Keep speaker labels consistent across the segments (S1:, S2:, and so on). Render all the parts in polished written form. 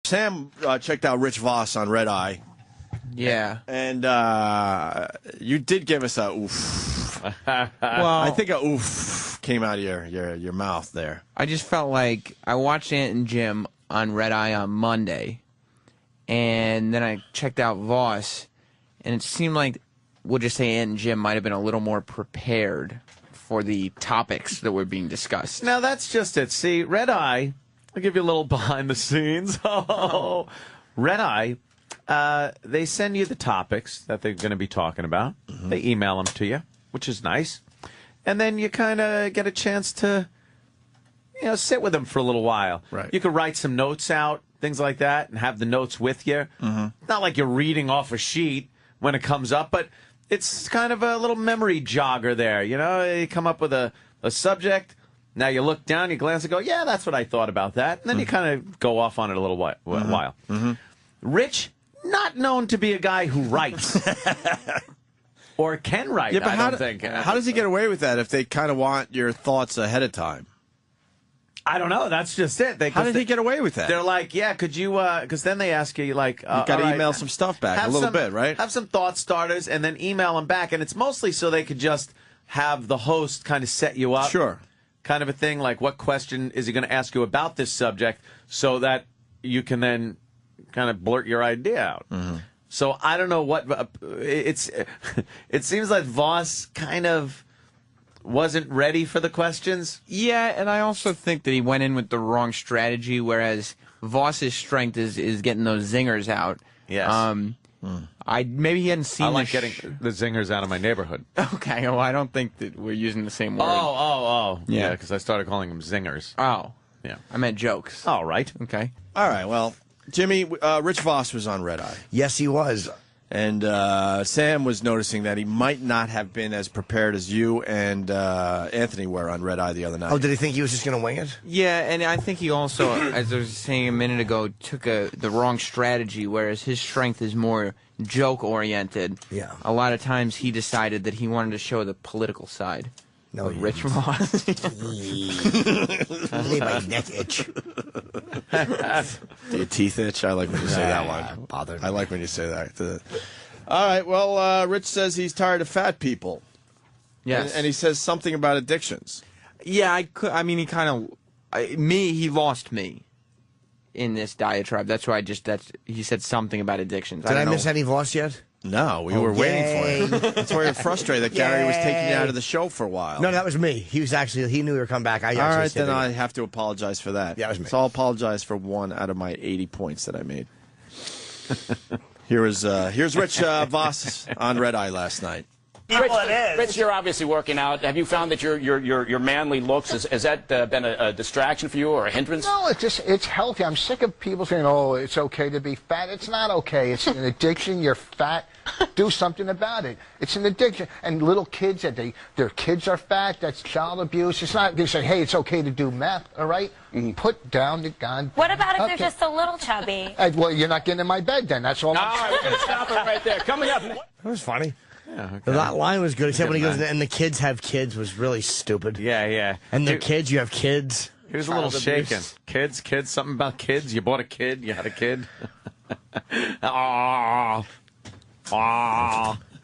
S1: Sam checked out Rich Voss on Red Eye.
S2: Yeah.
S1: And you did give us a oof.
S2: Well,
S1: I think a oof came out of your mouth there.
S2: I just felt like I watched Ant and Jim on Red Eye on Monday, and then I checked out Voss, and it seemed like, we'll just say Ant and Jim might have been a little more prepared for the topics that were being discussed.
S3: Now, that's just it. See, Red Eye, I'll give you a little behind the scenes. Oh, Red Eye, they send you the topics that they're going to be talking about. Mm-hmm. They email them to you, which is nice. And then you kind of get a chance to, sit with them for a little while.
S1: Right.
S3: You could write some notes out, things like that, and have the notes with you. Mm-hmm. Not like you're reading off a sheet when it comes up, but it's kind of a little memory jogger there. You come up with a subject. Now you look down, you glance and go, yeah, that's what I thought about that. And then you kind of go off on it a little while. Mm-hmm. Rich, not known to be a guy who writes. Or can write,
S1: yeah, but
S3: I don't think.
S1: How does he get away with that if they kind of want your thoughts ahead of time?
S3: I don't know. That's just it.
S1: How did he get away with that?
S3: They're like, yeah, could you, because then they ask you, like,
S1: you got to email some stuff back a little bit, right?
S3: Have some thought starters and then email them back. And it's mostly so they could just have the host kind of set you up.
S1: Sure.
S3: Kind of a thing, like what question is he going to ask you about this subject so that you can then kind of blurt your idea out. Mm-hmm. So I don't know what it seems like Voss kind of wasn't ready for the questions.
S2: Yeah, and I also think that he went in with the wrong strategy, whereas Voss's strength is getting those zingers out.
S3: Yes.
S2: Maybe he hadn't seen.
S3: I like getting the zingers out of my neighborhood.
S2: Okay, well, I don't think that we're using the same word.
S3: Oh.
S2: Yeah,
S3: because I started calling them zingers.
S2: Oh.
S3: Yeah.
S2: I meant jokes.
S3: All right.
S2: Okay.
S1: All right, well, Jimmy, Rich Voss was on Red Eye.
S4: Yes, he was.
S1: And Sam was noticing that he might not have been as prepared as you and Anthony were on Red Eye the other night.
S4: Oh, did he think he was just going to wing it?
S2: Yeah, and I think he also, as I was saying a minute ago, took the wrong strategy, whereas his strength is more joke-oriented.
S4: Yeah.
S2: A lot of times he decided that he wanted to show the political side.
S4: No,
S2: Rich Voss.
S4: Made my neck itch.
S1: Do your teeth itch? I like when you say that one.
S4: Bothered.
S1: I like when you say that. All right, well, Rich says he's tired of fat people.
S2: Yes.
S1: And he says something about addictions.
S2: Yeah, he kind of... he lost me in this diatribe. That's why he said something about addictions.
S4: Did I miss any Voss yet?
S1: No, we were waiting for him. That's why you're frustrated that Gary was taking you out of the show for a while.
S4: No, that was me. He knew we were coming back.
S1: All right, then I have to apologize for that.
S4: Yeah, it was me.
S1: So I'll apologize for 1 out of my 80 points that I made. Here's Rich Voss on Red Eye last night.
S5: Rich, you're obviously working out. Have you found that your manly looks, has that been a distraction for you or a hindrance?
S6: No, it's healthy. I'm sick of people saying, oh, it's okay to be fat. It's not okay. It's an addiction. You're fat. Do something about it. It's an addiction. And little kids, their kids are fat. That's child abuse. It's not, they say, hey, it's okay to do meth, all right? Mm-hmm. Put down the gun.
S7: What about if they're just a little chubby?
S6: Well, you're not getting in my bed then. That's all I'm saying.
S5: We're going to stop it right there. Coming up.
S4: That was funny.
S3: Yeah, okay.
S4: That line was good, except when he goes, and the kids have kids was really stupid.
S3: Yeah.
S4: And their kids, you have kids.
S3: He was a little shaken. Kids, something about kids. You bought a kid, you had a kid.
S4: I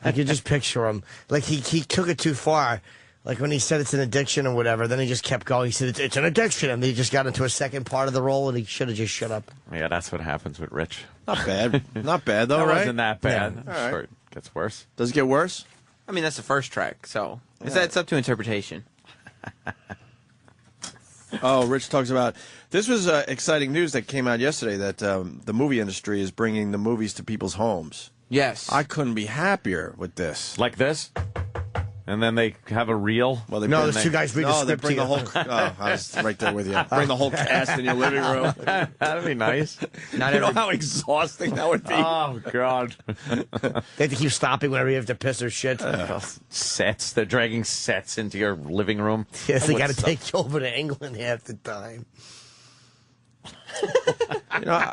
S4: could just picture him. Like, he took it too far. Like, when he said it's an addiction or whatever, then he just kept going. He said, it's an addiction. And then he just got into a second part of the role, and he should have just shut up.
S3: Yeah, that's what happens with Rich.
S1: Not bad. Not bad, though,
S3: That
S1: right?
S3: wasn't that bad.
S1: Yeah.
S3: Sure, it gets worse.
S1: Does it get worse?
S2: I mean, that's the first track, so it's up to interpretation.
S1: Oh, Rich talks about... This was exciting news that came out yesterday, that the movie industry is bringing the movies to people's homes.
S2: Yes.
S1: I couldn't be happier with this.
S3: Like this? And then they have a reel?
S1: Well,
S4: there's two guys read the script
S1: they bring the
S4: together.
S1: whole... I was right there with you. Bring the whole cast in your living room.
S3: That'd be nice.
S1: You know how exhausting that would be?
S3: Oh, God.
S4: They have to keep stopping whenever you have to piss or shit.
S3: Sets. They're dragging sets into your living room.
S4: Yes, they got to take you over to England half the time.
S1: You know,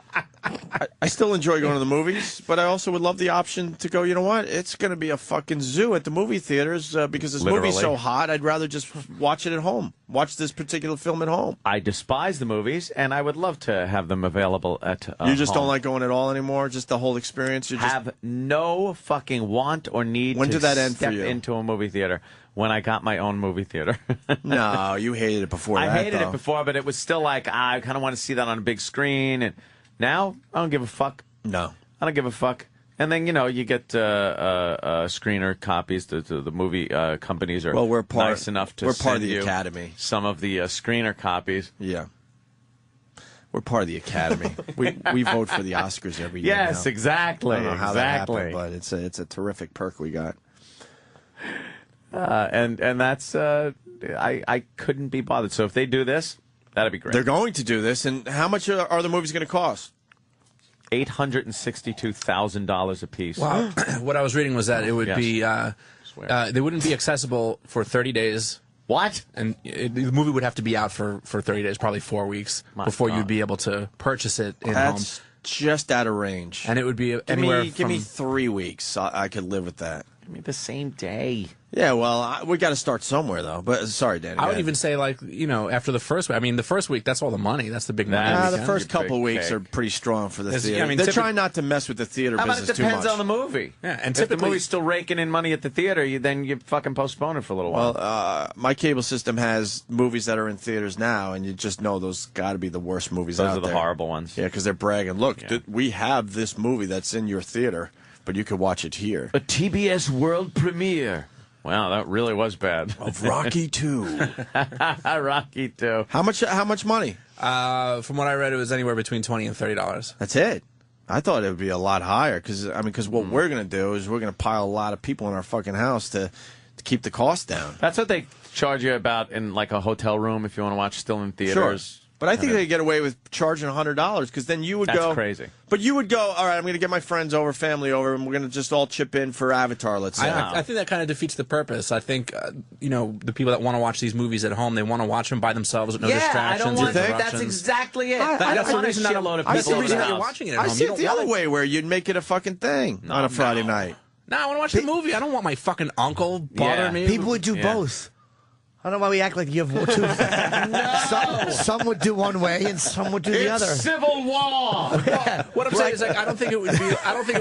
S1: I still enjoy going to the movies, but I also would love the option to go, you know what? It's going to be a fucking zoo at the movie theaters because this movie's so hot, I'd rather just watch it at home. Watch this particular film at home.
S3: I despise the movies, and I would love to have them available at
S1: You just
S3: home.
S1: don't like going at all anymore? Just the whole experience? You just
S3: have no fucking want or need
S1: When
S3: to
S1: did that end for
S3: step
S1: you?
S3: into a movie theater. When I got my own movie theater.
S1: No, you hated it before
S3: I
S1: that,
S3: hated
S1: though.
S3: it before, but it was still like, I kind of want to see that on a big screen. And now, I don't give a fuck.
S1: No.
S3: I don't give a fuck. And then, you get screener copies. The movie companies are nice enough to
S1: we're part of
S3: send
S1: the
S3: you
S1: Academy.
S3: some of the screener copies.
S1: Yeah. We're part of the Academy. we vote for the Oscars every year.
S3: Yes,
S1: now.
S3: exactly.
S1: I don't know how
S3: exactly.
S1: that happened, but it's a terrific perk we got.
S3: And that's I couldn't be bothered. So if they do this, that'd be great.
S1: They're going to do this, and how much are the movies going to cost?
S3: $862,000 a piece.
S8: Wow. What I was reading was that it would
S3: Yes.
S8: be they wouldn't be accessible for 30 days.
S3: What?
S8: And the movie would have to be out for 30 days, probably 4 weeks, before
S3: God.
S8: you'd be able to purchase it in
S1: That's
S8: home.
S1: just out of range.
S8: And it would be anywhere
S1: Give me
S8: from
S1: 3 weeks. I could live with that.
S3: I mean, the same day.
S1: Yeah, well, we got to start somewhere, though. But sorry, Danny.
S8: I would even say, after the first week. I mean, the first week, that's all the money. That's the big money.
S3: Nah,
S1: the
S8: weekend.
S1: first couple
S3: big
S1: weeks
S3: cake.
S1: are pretty strong for the
S8: There's-
S1: theater.
S8: I mean,
S1: They're
S8: typically-
S1: trying not to mess with the theater
S3: How about it
S1: business too much.
S3: depends on the movie?
S8: Yeah, and
S3: if the
S8: typically-
S3: movie's still raking in money at the theater, then you fucking postpone it for a little while.
S1: Well, my cable system has movies that are in theaters now, and you just know those got to be the worst movies
S3: Those
S1: out
S3: are the
S1: there.
S3: horrible ones.
S1: Yeah, because they're bragging. Look, we have this movie that's in your theater, but you could watch it here.
S3: A TBS world premiere. Wow, that really was bad.
S1: Of Rocky 2.
S3: Rocky 2.
S1: How much money?
S8: From what I read, it was anywhere between $20 and $30.
S1: That's it. I thought it would be a lot higher because what
S3: Hmm.
S1: we're going to do is we're going to pile a lot of people in our fucking house to keep the cost down.
S3: That's what they charge you about in like a hotel room if you want to watch still in theaters.
S1: But I think they get away with charging $100 because then you would
S3: That's
S1: go
S3: crazy.
S1: But you would go, all right, I'm going to get my friends over, family over, and we're going to just all chip in for Avatar, let's say.
S8: I think that kind of defeats the purpose. I think, the people that want to watch these movies at home, they want to watch them by themselves with no distractions.
S3: I don't want
S8: no
S3: That's
S8: interruptions.
S3: exactly it. I
S8: That's
S3: don't
S8: the
S3: want a
S8: reason that
S3: shitload of
S8: that's
S3: people
S8: the reason
S3: over
S8: that
S3: the
S8: you're
S3: house.
S8: watching it at
S1: I
S8: home.
S1: see
S8: You
S1: it
S8: don't
S1: the
S8: want
S1: other way where you'd make it a fucking thing on a Friday night.
S8: No, I want to watch the movie. I don't want my fucking uncle bothering me.
S4: People would do both. I don't know why we act like you have two. Some would do one way and some would do the other.
S3: Civil war.
S8: What I'm saying is, I don't think it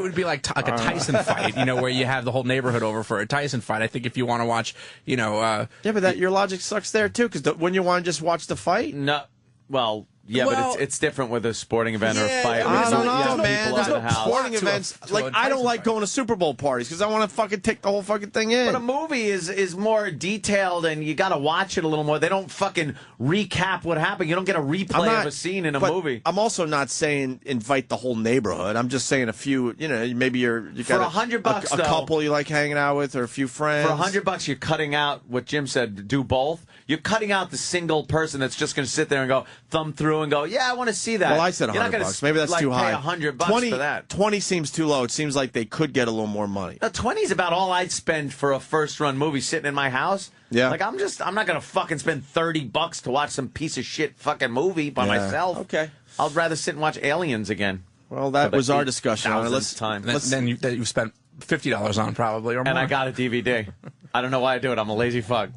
S8: would be like a Tyson fight, where you have the whole neighborhood over for a Tyson fight. I think if you want to watch,
S1: Yeah, but your logic sucks there, too, because wouldn't you want to just watch the fight?
S3: No, well, yeah,
S8: Well-
S3: but it's different with a sporting event or a
S8: Yeah,
S3: fight.
S8: I
S3: where
S1: I
S3: you
S1: don't
S3: have
S1: know,
S3: people
S1: man.
S3: over
S1: There's
S3: the
S1: no
S3: house.
S1: sporting
S8: To a-
S1: events.
S8: to
S1: Like,
S8: a
S1: I don't
S8: Tyson
S1: like
S8: fight.
S1: going to Super Bowl parties because I want to fucking take the whole fucking thing in.
S3: But a movie is more detailed, and you got to watch it a little more. They don't fucking recap what happened. You don't get a replay of a scene in a
S1: but
S3: movie.
S1: I'm also not saying invite the whole neighborhood. I'm just saying a few. Maybe you
S3: For
S1: got
S3: $100,
S1: a
S3: though.
S1: couple you like hanging out with, or a few friends.
S3: For $100, you're cutting out what Jim said. Do both. You're cutting out the single person that's just going to sit there and go thumb through and go, yeah, I want to see that.
S1: Well, I said
S3: You're not gonna,
S1: $100. Maybe that's too high.
S3: Pay $100
S1: 20
S3: for that.
S1: 20 seems too low. It seems like they could get a little more money.
S3: Now, 20 is about all I'd spend for a first-run movie sitting in my house.
S1: Yeah.
S3: Like, I'm not going to fucking spend $30 to watch some piece of shit fucking movie by
S1: Yeah.
S3: myself.
S1: Okay.
S3: I'd rather sit and watch Aliens again.
S1: Well, that
S3: For the
S1: was our discussion on it.
S3: 8,000th time.
S8: then you've spent $50 on probably or more.
S3: And I got a DVD. I don't know why I do it. I'm a lazy fuck.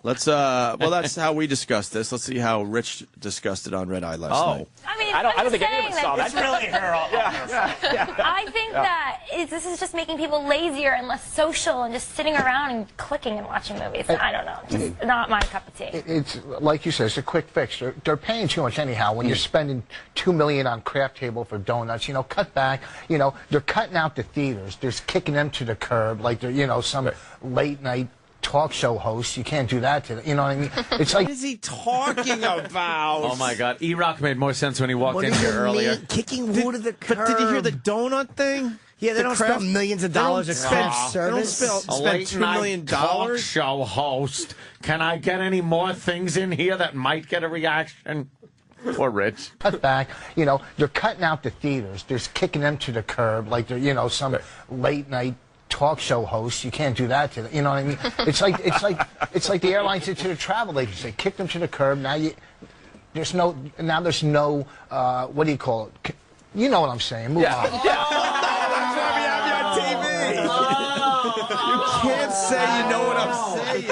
S1: Let's well, that's how we discussed this. Let's see how Rich discussed it on Red Eye last night.
S7: I mean,
S5: I don't
S7: I'm
S5: think any of
S7: saying
S5: us saw
S7: that
S5: that.
S7: this really I think that this is just making people lazier and less social and just sitting around and clicking and watching movies. I don't know. Just not my cup of tea.
S6: It's like you said, it's a quick fix. They're paying too much anyhow. When you're spending $2 million on craft table for donuts, cut back. They're cutting out the theaters. They're kicking them to the curb, like they're some late night talk show host. You can't do that to them. You know what I mean? It's like,
S1: What is he talking about?
S3: Oh, my God. E-Rock made more sense when he walked
S4: What
S3: in
S4: do
S3: here
S4: you
S3: earlier.
S4: mean? Kicking wood to the curb.
S1: But did you hear the donut thing?
S4: Yeah, they
S1: The
S4: don't
S1: craft-
S4: spend millions of dollars
S1: They
S4: at
S1: don't
S4: craft
S1: spend- they don't
S4: service.
S1: spend-
S3: A
S1: spend
S3: late
S1: $2
S3: night
S1: million?
S3: talk show host. Can I get any more things in here that might get a reaction? Poor Rich.
S6: cut back. They're cutting out the theaters. They're kicking them to the curb, like they're some late night talk show host. You can't do that to them. You know what I mean? It's like the airlines did to the travel agency. They kicked them to the curb. Now there's no what do you call it? You know what I'm saying. Move on.
S1: That's why we have you on TV. You can't say you know what I'm saying.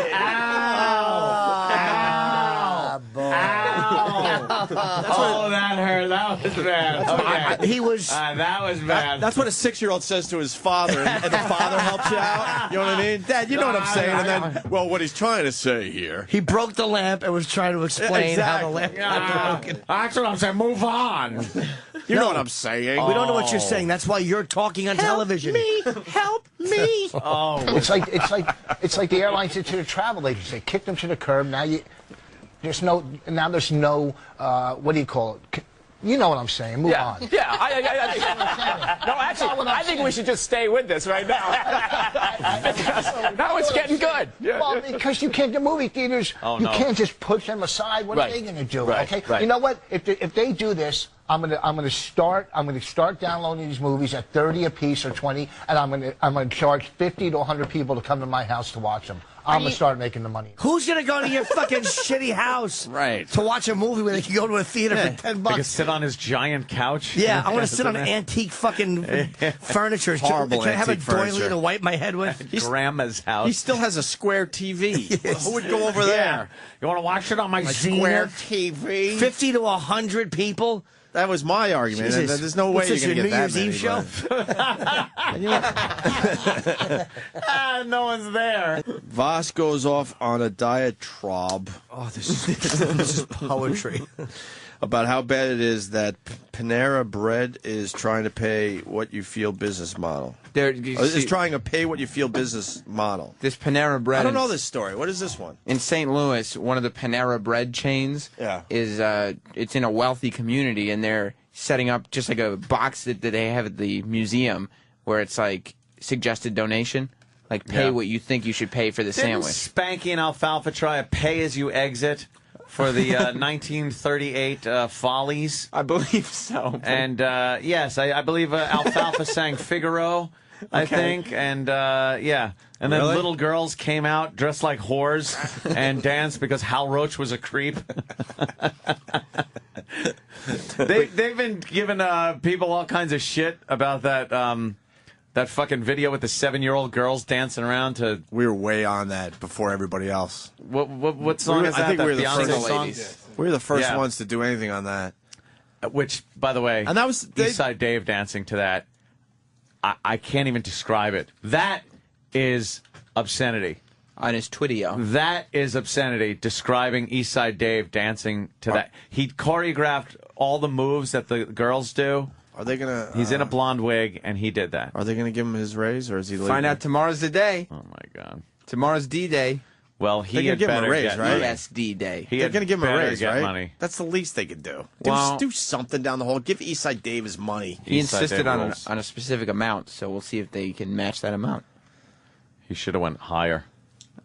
S3: Oh, that hurt. That was bad. Okay.
S4: He was.
S3: That was bad.
S1: That's what a 6-year-old says to his father, and the father helps you out. You know what I mean? Dad, you know what I'm saying. And then, well, what he's trying to say here.
S4: He broke the lamp and was trying to explain how the lamp got broken.
S3: That's what I'm saying. Move on.
S1: You know what I'm saying.
S4: We don't know what you're saying. That's why you're talking on television.
S1: Help me.
S3: Oh.
S6: It's like the airlines did to the travel agents. They kicked them to the curb. There's no what do you call it? You know what I'm saying. Move on.
S5: Yeah. I think we should just stay with this right now. Now it's getting good.
S6: Well, because you can't, the movie theaters, you can't just push them aside. What are they going to do?
S5: Right.
S6: Okay.
S5: Right.
S6: You know what? If they do this, I'm gonna start downloading these movies at 30 a piece or 20, and I'm gonna charge 50 to 100 people to come to my house to watch them. I'm gonna start making the money.
S4: Who's gonna go to your fucking shitty house to watch a movie where they can go to a theater for $10?
S3: They can sit on his giant couch.
S4: Yeah, I want to sit on antique fucking furniture.
S1: Horrible
S4: Can I have a
S1: antique
S4: doily
S1: furniture.
S4: to wipe my head with?
S3: Grandma's house.
S1: He still has a square TV. Who would go over there?
S3: You want to watch it on my
S1: Square
S3: Zenith?
S1: TV.
S4: 50 to 100 people?
S1: That was my argument. And
S4: Jesus.
S1: there's no way
S4: What's
S1: you're
S4: this,
S1: going to
S4: your
S1: get
S4: New
S1: that
S4: Year's
S1: many.
S3: No one's there.
S1: Voss goes off on a diatribe.
S4: Oh, this is poetry.
S1: About how bad it is that Panera Bread is trying to pay what you feel business model. Is trying to pay what you feel business model.
S2: This Panera Bread.
S1: I don't know this story. What is this one?
S2: In St. Louis, one of the Panera Bread chains is it's in a wealthy community, and they're setting up just like a box that they have at the museum where it's like suggested donation. Like pay what you think you should pay for the sandwich.
S3: Spanky and Alfalfa try a pay-as-you-exit for the 1938 Follies?
S2: I believe so.
S3: And yes, I believe Alfalfa sang Figaro, I think. And yeah. And then little girls came out dressed like whores and danced because Hal Roach was a creep. They've been giving people all kinds of shit about that that fucking video with the 7-year-old girls dancing around to.
S1: We were way on that before everybody else.
S3: What song is that?
S1: I think we were the
S3: Beyonce
S1: first
S3: song?
S1: ladies. We were the first ones to do anything on that.
S3: Which, by the way,
S1: and that was
S3: Eastside Dave dancing to that. I can't even describe it. That is obscenity.
S2: On his Twitter.
S3: That is obscenity, describing Eastside Dave dancing to that. He choreographed all the moves that the girls do.
S1: Are they going to...
S3: He's in a blonde wig, and he did that.
S1: Are they going to give him his raise, or is he leaving?
S2: Find out tomorrow's the day.
S3: Oh, my God.
S2: Tomorrow's D-Day.
S3: Well, he had
S1: give him
S3: better
S1: a raise,
S3: get
S1: right?
S3: money.
S2: Yes, D-Day.
S1: They're going to give him a raise, right?
S3: Money.
S1: That's the least they could do.
S2: Well,
S1: do something down the hole. Give Eastside Dave his money.
S2: He insisted on a specific amount, so we'll see if they can match that amount.
S3: He should have went higher.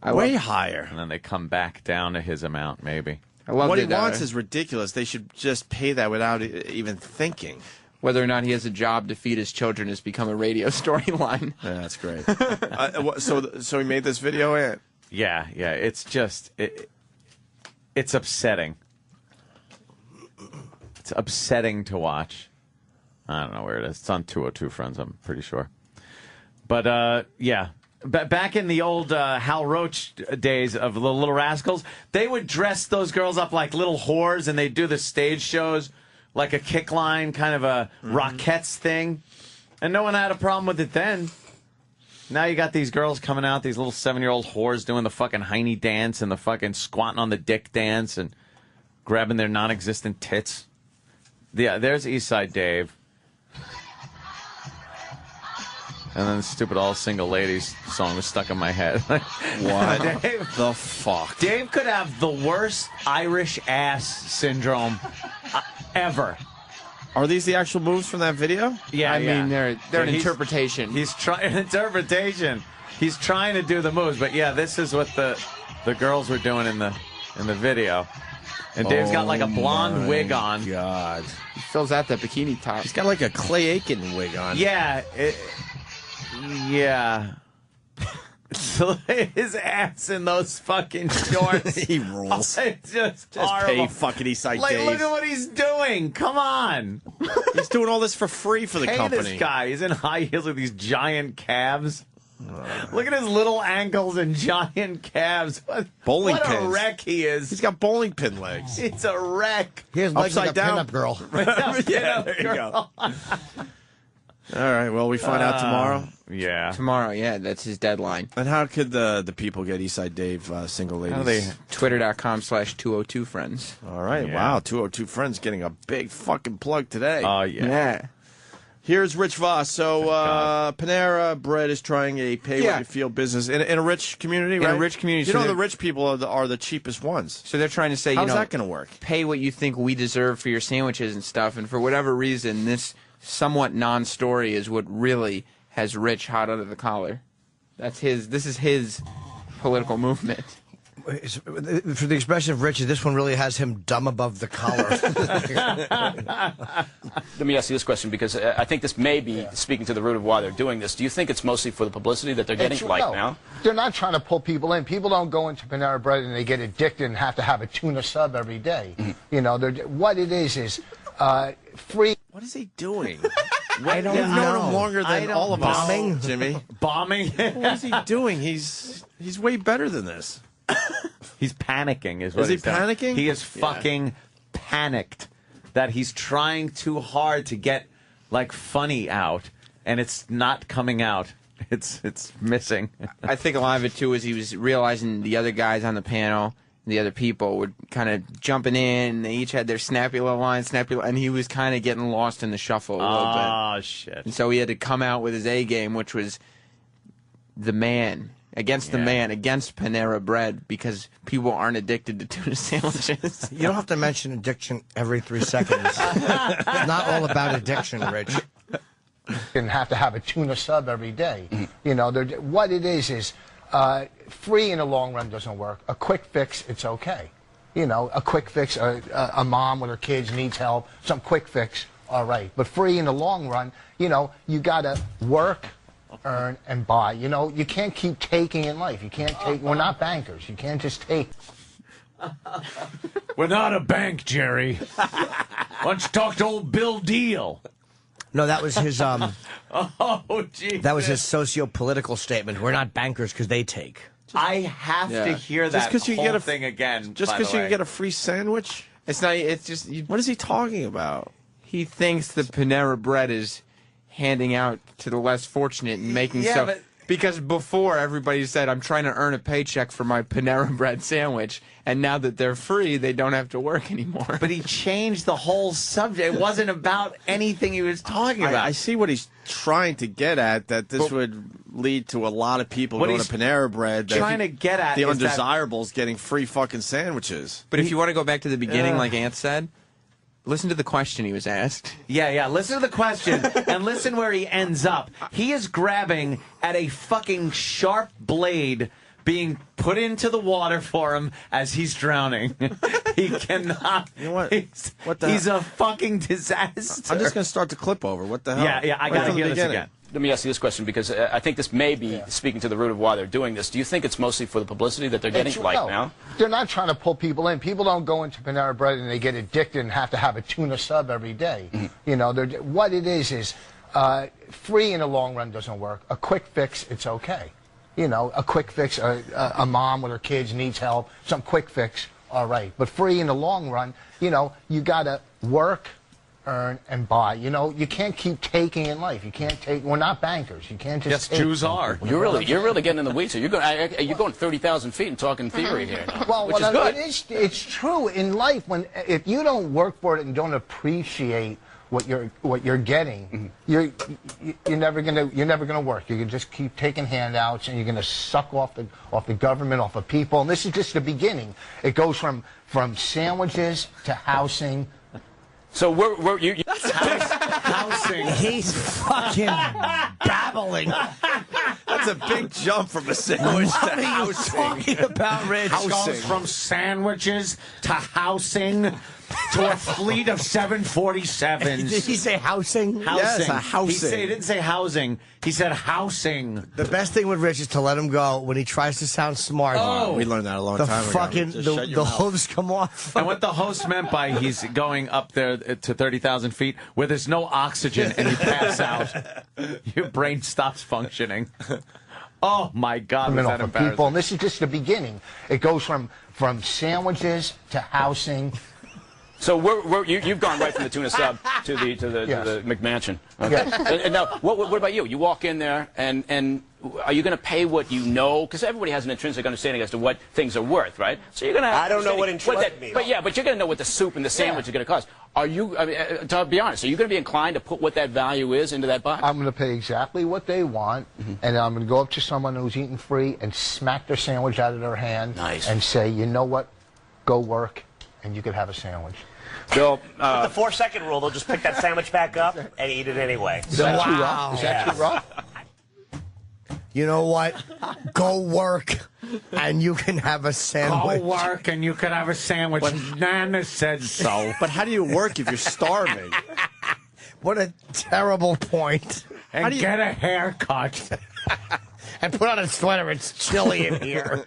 S1: Way higher.
S3: And then they come back down to his amount, maybe.
S1: What he wants is ridiculous. They should just pay that without even thinking.
S2: Whether or not he has a job to feed his children has become a radio storyline.
S1: Yeah, that's great. So he made this video, and
S3: yeah. It's just it's upsetting. It's upsetting to watch. I don't know where it is. It's on 202 Friends, I'm pretty sure. But yeah, back in the old Hal Roach days of the Little Rascals, they would dress those girls up like little whores, and they'd do the stage shows. Like a kick line, kind of a Rockettes thing. And no one had a problem with it then. Now you got these girls coming out, these little 7-year-old whores doing the fucking hiney dance and the fucking squatting on the dick dance and grabbing their non-existent tits. Yeah, there's Eastside Dave. And then the stupid All Single Ladies song was stuck in my head.
S1: What the fuck?
S3: Dave could have the worst Irish ass syndrome ever.
S1: Are these the actual moves from that video?
S3: Yeah,
S2: I mean, they're an interpretation.
S3: He's trying interpretation. He's trying to do the moves, but yeah, this is what the girls were doing in the video. And Dave's got like a blonde wig on.
S1: God,
S2: he fills out that bikini top.
S1: He's got like a Clay Aiken wig on.
S3: Yeah, yeah. his ass in those fucking shorts.
S1: He rules.
S3: It's just
S1: pay
S3: horrible.
S1: fucking Eastside
S3: Like,
S1: Dave.
S3: look at what he's doing. Come on.
S1: He's doing all this for free for the
S3: Pay
S1: company.
S3: this guy. He's in high heels with these giant calves. Look at his little ankles and giant calves.
S1: Bowling
S3: what
S1: pins.
S3: a wreck he is.
S1: He's got bowling pin legs.
S3: It's a wreck.
S4: He has legs like a
S1: Upside down.
S4: pinup girl.
S1: Yeah, there you go. All right, well, we find out tomorrow.
S3: Yeah.
S2: Tomorrow, yeah, that's his deadline.
S1: And how could the people get Eastside Dave single ladies?
S3: How do they?
S2: Twitter.com/202friends.
S1: All right,
S3: Yeah.
S1: wow, 202 Friends getting a big fucking plug today.
S3: Oh, yeah.
S1: Here's Rich Voss. So Panera Bread is trying a pay what you feel business in a rich community, right?
S2: In a rich community.
S1: You
S2: So
S1: know, the
S2: they're-
S1: rich people are the cheapest ones.
S2: So they're trying to say,
S1: How's that going to work?
S2: pay what you think we deserve for your sandwiches and stuff. And for whatever reason, this somewhat non-story is what really has Rich hot under the collar. This is his political movement.
S4: For the expression of Richard, this one really has him dumb above the collar.
S5: Let me ask you this question, because I think this may be speaking to the root of why they're doing this. Do you think it's mostly for the publicity that they're getting now?
S6: They're not trying to pull people in. People don't go into Panera Bread and they get addicted and have to have a tuna sub every day. You know, what it is free.
S1: What is he doing?
S2: I don't
S1: You've known him longer than all of us,
S4: Bombing?
S1: Jimmy.
S3: Bombing.
S1: What is he doing? He's way better than this.
S3: He's panicking, is what
S1: Is he
S3: he's doing.
S1: panicking?
S3: He is fucking panicked that he's trying too hard to get like funny out, and it's not coming out. It's missing.
S2: I think a lot of it, too, is he was realizing the other guys on the panel, the other people, were kind of jumping in. They each had their snappy little lines, and he was kind of getting lost in the shuffle a little bit.
S3: Oh shit!
S2: And so he had to come out with his A game, which was the man. Against the man, against Panera Bread, because people aren't addicted to tuna sandwiches.
S4: You don't have to mention addiction every 3 seconds. It's not all about addiction, Rich.
S6: And have to have a tuna sub every day. You know, what it is free in the long run doesn't work. A quick fix, it's okay. You know, a quick fix, a mom with her kids needs help, some quick fix, all right. But free in the long run, you know, you got to work, earn, and buy. You know, you can't keep taking in life. You can't take, we're not bankers. You can't just take.
S3: We're not a bank, Jerry. Why don't you talk to old Bill Deal?
S4: No, that was his
S3: Oh, geez.
S4: that was his socio-political statement. We're not bankers because they take.
S3: I have to hear that
S1: Just 'cause you
S3: whole
S1: get a
S3: thing again.
S1: Just
S3: because
S1: because you can get a free sandwich?
S2: It's not. It's just.
S1: What is he talking about?
S2: He thinks the Panera Bread is handing out to the less fortunate and making
S3: Yeah,
S2: stuff.
S3: but-
S2: Because before everybody said, "I'm trying to earn a paycheck for my Panera Bread sandwich," and now that they're free, they don't have to work anymore.
S3: But he changed the whole subject. It wasn't about anything he was talking about.
S1: I see what he's trying to get at, that this would lead to a lot of people
S3: What
S1: going to
S3: he's
S1: Panera Bread. That
S3: trying to get at
S1: the
S3: is that-
S1: undesirables getting free fucking sandwiches.
S2: But if you want to go back to the beginning, like Ant said, listen to the question he was asked.
S3: Yeah. Listen to the question and listen where he ends up. He is grabbing at a fucking sharp blade being put into the water for him as he's drowning. He cannot.
S1: You know what? What the
S3: He's
S1: hell?
S3: a fucking disaster.
S1: I'm just going to start the clip over. What the hell?
S3: Yeah, I
S1: Right
S3: got to
S1: from the
S3: hear this
S1: beginning.
S3: again.
S5: Let me ask you this question, because I think this may be speaking to the root of why they're doing this. Do you think it's mostly for the publicity that they're getting now?
S6: They're not trying to pull people in. People don't go into Panera Bread and they get addicted and have to have a tuna sub every day. You know, what it is free in the long run doesn't work. A quick fix, it's okay. You know, a quick fix, a mom with her kids needs help, some quick fix, all right. But free in the long run, you know, you got to work, earn, and buy. You know, you can't keep taking in life. You can't take. We're not bankers. You can't just.
S3: Yes,
S6: take.
S3: Jews are.
S5: You're really getting in the weeds here. You're going 30,000 feet and talking theory here,
S6: Well,
S5: which is good.
S6: it's true in life. If you don't work for it and don't appreciate what you're getting, you're never gonna work. You can just keep taking handouts, and you're gonna suck off the government, off of people. And this is just the beginning. It goes from sandwiches to housing.
S5: So we're
S3: Housing.
S4: He's fucking babbling.
S1: That's a big jump from a sandwich to
S4: What are you
S1: housing.
S4: talking about, Rich?
S3: Goes from sandwiches to housing. to a fleet of 747s.
S4: Did he say housing?
S1: Yes, a housing.
S3: He didn't say housing. He said housing.
S4: The best thing with Rich is to let him go when he tries to sound smart.
S1: Oh, we learned that a long time ago.
S4: The hooves come off.
S3: And what the host meant by he's going up there to 30,000 feet where there's no oxygen and you pass out. Your brain stops functioning. Oh, my God. Was that embarrassing?
S6: People, and this is just the beginning. It goes from sandwiches to housing.
S5: So you've gone right from the tuna sub to the McMansion. Okay.
S6: Yes.
S5: And now, what about you? You walk in there, and are you going to pay what you know? Because everybody has an intrinsic understanding as to what things are worth, right? So you're going to.
S9: I don't know what intrinsic means.
S5: But you're going to know what the soup and the sandwich are going to cost. Are you? I mean, to be honest, are you going to be inclined to put what that value is into that box?
S6: I'm going to pay exactly what they want, and I'm going to go up to someone who's eating free and smack their sandwich out of their hand, and say, you know what? Go work, and you could have a sandwich.
S5: Bill,
S9: with the 4-second rule, they'll just pick that sandwich back up and eat it anyway.
S6: Is that too rough? Is that too rough?
S4: You know what? Go work, and you can have a sandwich.
S3: Go work, and you can have a sandwich. Nana said so.
S1: But how do you work if you're starving?
S4: What a terrible point.
S3: And get a haircut.
S4: And put on a sweater. It's chilly in here.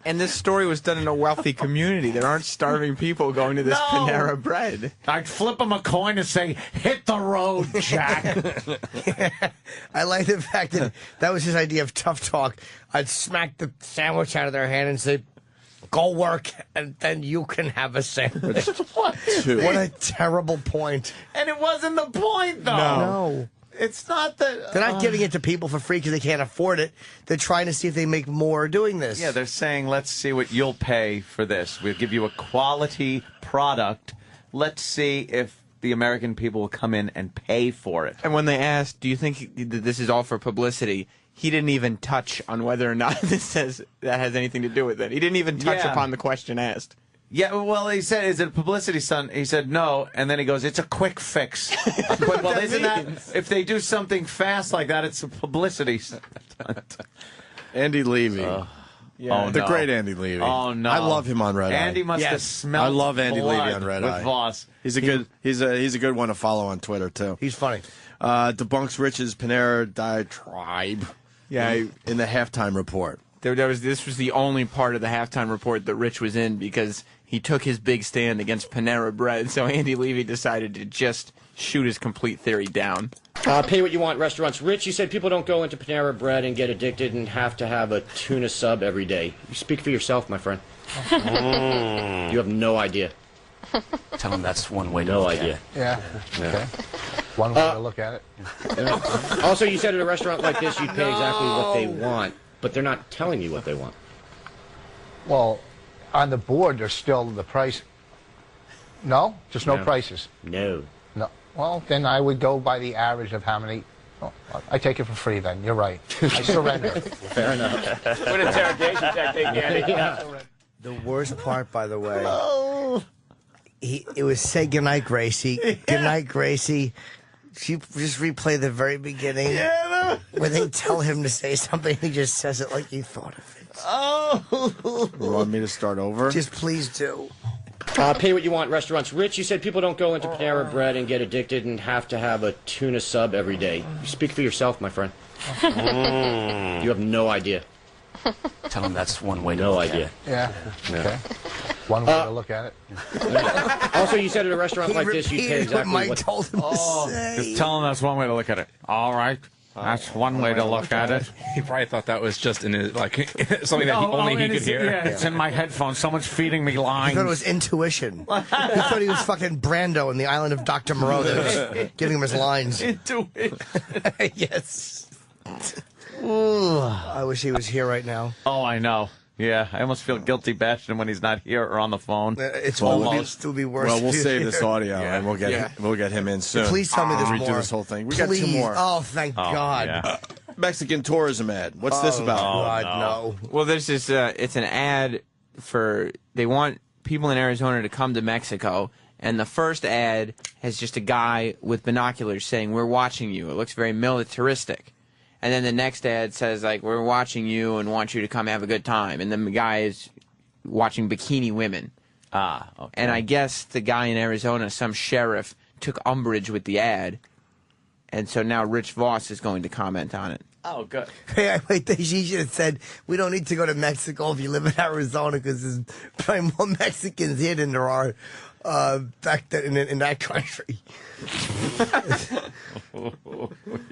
S2: And this story was done in a wealthy community. There aren't starving people going to this Panera Bread.
S3: I'd flip them a coin and say, hit the road, Jack.
S4: I like the fact that was his idea of tough talk. I'd smack the sandwich out of their hand and say, go work, and then you can have a sandwich. What a terrible point.
S3: And it wasn't the point, though.
S4: No.
S3: It's not that...
S4: They're not giving it to people for free because they can't afford it. They're trying to see if they make more doing this.
S3: Yeah, they're saying, let's see what you'll pay for this. We'll give you a quality product. Let's see if the American people will come in and pay for it.
S2: And when they asked, do you think that this is all for publicity, he didn't even touch on whether or not that has anything to do with it. He didn't even touch upon the question asked.
S3: Yeah, well, he said, is it a publicity stunt? He said, no. And then he goes, it's a quick fix. Well, isn't that, if they do something fast like that, it's a publicity stunt.
S1: Andy Levy. The great Andy Levy.
S3: Oh, no.
S1: I love him on Red Eye.
S3: Andy must have smelled
S1: I love Andy Levy on Red Eye.
S3: With Voss.
S1: He's a good one to follow on Twitter, too.
S4: He's funny.
S1: Debunks Rich's Panera diatribe in the halftime report.
S2: This was the only part of the halftime report that Rich was in because he took his big stand against Panera Bread, so Andy Levy decided to just shoot his complete theory down.
S10: Pay what you want restaurants. Rich, you said people don't go into Panera Bread and get addicted and have to have a tuna sub every day. You speak for yourself, my friend. You have no idea.
S5: Tell him that's one way to
S10: No
S5: look at
S10: idea.
S5: it.
S6: Yeah. Okay. One way to look at it.
S10: Also, you said at a restaurant like this you'd pay exactly what they want, but they're not telling you what they want.
S6: Well, on the board, there's still the price. No? Just no prices?
S10: No.
S6: No. Well, then I would go by the average of how many. Oh, I take it for free then. You're right. I surrender.
S10: Fair enough.
S5: Good interrogation technique, Andy.
S4: The worst part, by the way, it was say goodnight, Gracie. Goodnight, Gracie. She just replay the very beginning where they tell him to say something. He just says it like you thought of it.
S1: Oh. You want me to start over?
S4: Just please do.
S10: Pay what you want restaurants. Rich, you said people don't go into Panera Bread and get addicted and have to have a tuna sub every day. You speak for yourself, my friend. You have no idea.
S5: Tell him that's one way to
S10: No
S5: look
S10: idea.
S5: at it.
S6: Yeah. Okay. One way to look at it.
S10: Also, you said at a restaurant like this you'd pay exactly
S4: what Mike
S10: what...
S4: told him to say.
S3: Just tell him that's one way to look at it. All right. That's one way to look at it.
S8: He probably thought that was just in his, something that only he could hear.
S3: Yeah, it's in my headphones. Someone's feeding me lines.
S4: He thought it was intuition. He thought he was fucking Brando in the island of Dr. Moreau that was giving him his lines.
S3: Intuition.
S4: Yes. Ooh, I wish he was here right now.
S3: Oh, I know. Yeah, I almost feel guilty bashing him when he's not here or on the phone.
S4: It's almost to be worse.
S1: Well, we'll save this audio and we'll get him in soon.
S4: Please tell me there's
S1: redo
S4: more.
S1: this whole thing. We
S4: Please.
S1: got 2 more.
S4: Oh, thank God.
S3: Yeah.
S1: Mexican tourism ad. What's this about?
S4: God, no.
S2: Well, there's this. It's an ad for. They want people in Arizona to come to Mexico, and the first ad has just a guy with binoculars saying, "We're watching you." It looks very militaristic. And then the next ad says, like, we're watching you and want you to come have a good time. And then the guy is watching bikini women.
S3: Okay.
S2: And I guess the guy in Arizona, some sheriff, took umbrage with the ad. And so now Rich Voss is going to comment on it.
S3: Oh, good.
S4: Hey, wait, she should have said, we don't need to go to Mexico if you live in Arizona because there's probably more Mexicans here than there are back then in that country.
S3: You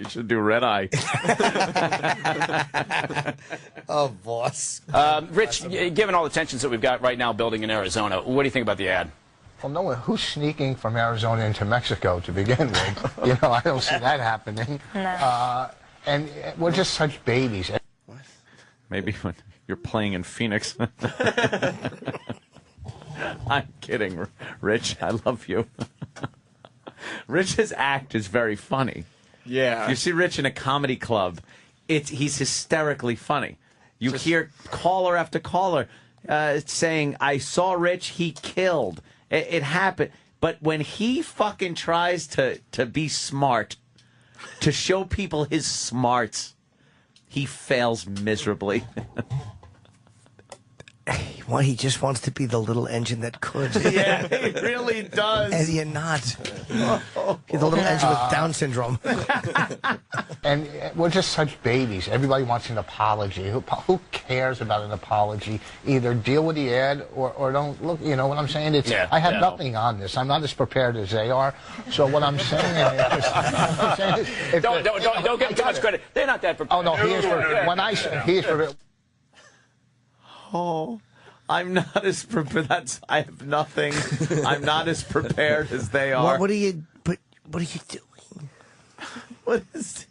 S3: should do Red Eye.
S4: Oh, boss.
S5: Rich, given all the tensions that we've got right now building in Arizona, what do you think about the ad?
S6: Well, no one who's sneaking from Arizona into Mexico to begin with. You know, I don't see that happening.
S7: No.
S6: And we're just such babies.
S3: Maybe when you're playing in Phoenix. I'm kidding, Rich. I love you. Rich's act is very funny.
S1: Yeah.
S3: You see Rich in a comedy club, he's hysterically funny. You hear caller after caller saying, I saw Rich, he killed. It happened. But when he fucking tries to be smart, to show people his smarts, he fails miserably.
S4: Well, he just wants to be the little engine that could.
S3: Yeah, he really does.
S4: And you're not. He's a little engine with Down syndrome.
S6: And we're just such babies. Everybody wants an apology. Who cares about an apology? Either deal with the ad or don't look. You know what I'm saying? I have nothing on this. I'm not as prepared as they are. So what I'm saying is,
S5: Don't give them too much credit. They're not that prepared.
S6: Oh no, he is for.
S3: Oh, I'm not as prepared. I have nothing. I'm not as prepared as they are.
S4: What are you doing?
S3: What is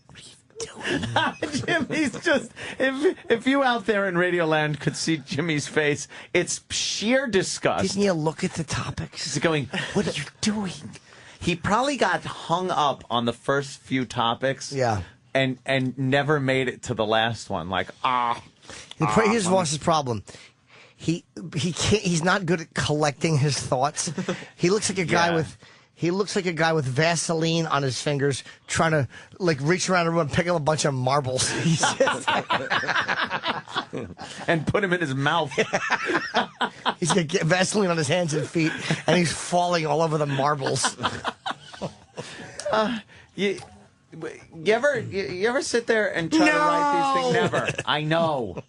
S3: Jimmy's just, if you out there in Radio Land could see Jimmy's face, it's sheer disgust.
S4: Didn't you look at the topics?
S3: He's going, what are you doing? He probably got hung up on the first few topics.
S4: Yeah.
S3: And never made it to the last one. Like,
S4: Here's Voss's problem. He can't. He's not good at collecting his thoughts. He looks like a guy with. He looks like a guy with Vaseline on his fingers, trying to like reach around the room and pick up a bunch of marbles. He's just
S3: and put him in his mouth.
S4: He's got Vaseline on his hands and feet, and he's falling all over the marbles.
S3: You ever sit there and try to write these things? Never. I know.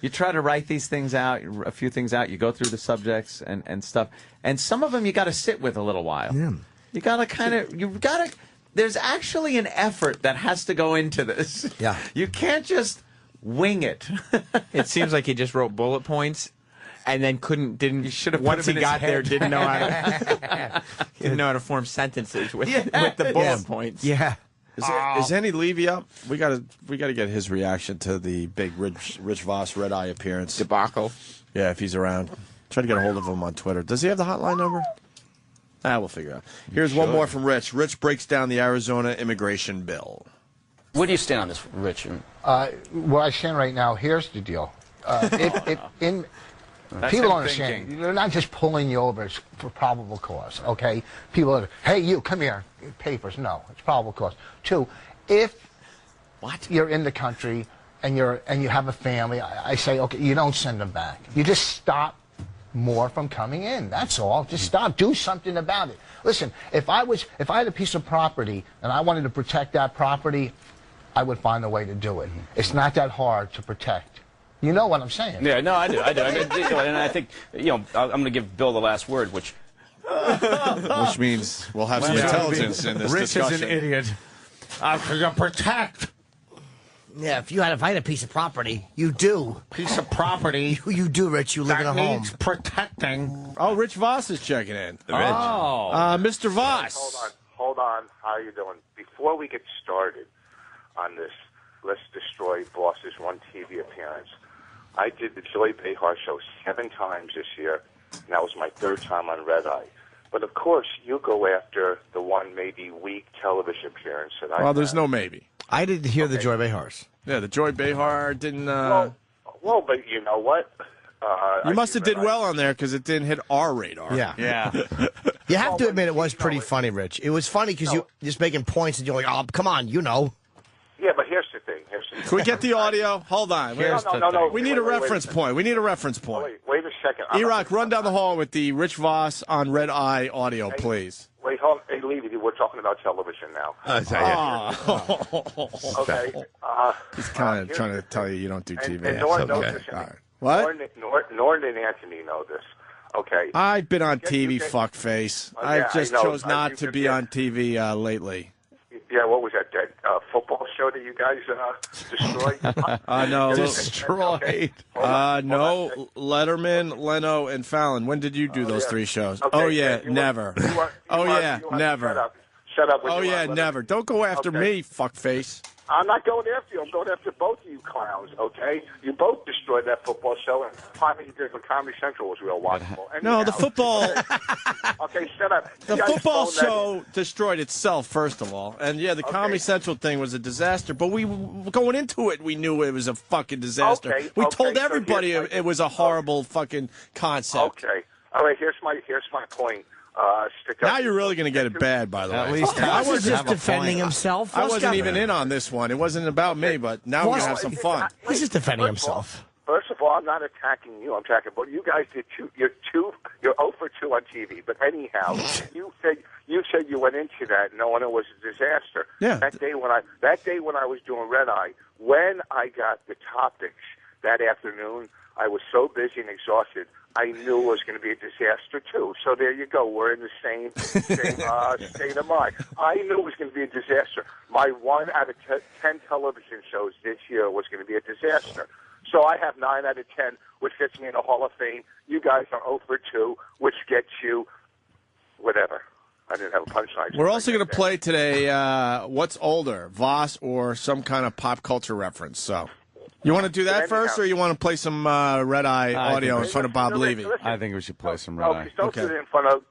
S3: You try to write these things out, a few things out. You go through the subjects and stuff, and some of them you got to sit with a little while.
S4: Yeah.
S3: You got to There's actually an effort that has to go into this.
S4: Yeah.
S3: You can't just wing it.
S2: It seems like he just wrote bullet points. And then
S3: You should have
S2: once
S3: put him
S2: he
S3: in
S2: got
S3: his
S2: there,
S3: head.
S2: didn't know how to form sentences with the bullet points.
S4: Yeah.
S1: Is Andy Levy up? We gotta get his reaction to the big Rich Voss Red Eye appearance
S2: debacle.
S1: Yeah, if he's around, try to get a hold of him on Twitter. Does he have the hotline number? We'll figure it out. Here's one more from Rich. Rich breaks down the Arizona immigration bill.
S5: Where do you stand on this, Rich?
S6: Where I stand right now, here's the deal. People don't understand. They're not just pulling you over for probable cause, okay? People are, hey, you, come here. Papers. No, it's probable cause. 2, if you're in the country and you have a family, I say, okay, you don't send them back. You just stop more from coming in. That's all. Just stop. Do something about it. Listen, if I had a piece of property and I wanted to protect that property, I would find a way to do it. It's not that hard to protect. You know what I'm saying?
S5: Yeah, no, I do. I mean, and I think, I'm going to give Bill the last word, which
S1: means we'll have some intelligence in this discussion.
S3: Rich is an idiot. Protect.
S4: Yeah, if I had a piece of property, you do.
S3: Piece of property.
S4: You do, Rich. You live in a home.
S3: Needs protecting.
S1: Oh, Rich Voss is checking in. Mr. Voss.
S11: Hold on. How are you doing? Before we get started on this, let's destroy Voss's one TV appearance. I did the Joy Behar show 7 times this year, and that was my 3rd time on Red Eye. But of course, you go after the one maybe weak television appearance that I.
S1: Well, there's no maybe.
S4: I didn't hear the Joy Behars.
S1: Yeah, the Joy Behar didn't.
S11: Well, but you know what?
S1: You must have did well on there because it didn't hit our radar.
S4: Yeah. You have to admit it was pretty funny, Rich. It was funny because you just making points and you're like, oh, come on, you know.
S11: Yeah, but here's the thing.
S1: Can we get the audio? Hold on.
S11: No.
S1: We need a reference point. We need a reference point.
S11: Wait a second.
S1: E-Rock, run down the hall with the Rich Voss on Red Eye audio, please.
S11: Wait, hold on. Hey, Levy, we're talking about television now. Okay.
S1: He's kind of trying to tell you don't do TV.
S11: And Norton knows this.
S1: All right. What?
S11: Norton and Anthony know this. Okay.
S1: I've been on TV, fuckface. I just chose not to be on TV lately.
S11: Yeah, what was that football show that you guys destroyed?
S1: No.
S3: Destroyed.
S11: Okay.
S1: No, Letterman, Leno, and Fallon. When did you do those 3 shows?
S11: Okay,
S1: Never. Never.
S11: Shut up.
S1: Never. Don't go after me, fuckface.
S11: I'm not going after you. I'm going after both of you clowns, okay? You both destroyed that football show, and finally you did for Comedy Central was real watchable.
S1: No, the football...
S11: Okay, shut up.
S1: The football show destroyed itself, first of all. And, yeah, the Comedy Central thing was a disaster, but we going into it, we knew it was a fucking disaster. We told everybody it was a horrible fucking concept.
S11: Okay. All right, here's my point.
S1: Now you're really going to get it bad, by the way.
S4: At least I was just defending himself.
S1: I wasn't even in on this one. It wasn't about me, but now we're going to have some fun.
S4: He's just defending himself.
S11: First of all, I'm not attacking you. I'm attacking, but you guys did you're 0 for 2 on TV. But anyhow, you said you went into that knowing it was a disaster.
S1: Yeah.
S11: That day when I was doing Red Eye, when I got the topics that afternoon, I was so busy and exhausted. I knew it was going to be a disaster, too. So there you go. We're in the same state of mind. I knew it was going to be a disaster. My 1 out of 10 television shows this year was going to be a disaster. So I have 9 out of 10, which gets me in the Hall of Fame. You guys are 0 for 2, which gets you whatever. I didn't have a punchline.
S1: We're also going to play today what's older, Voss or some kind of pop culture reference. So you want to do that first, or you want to play some Red Eye audio in front of Bob Levy?
S3: I think we should play some Red Eye.
S11: Don't do it in front of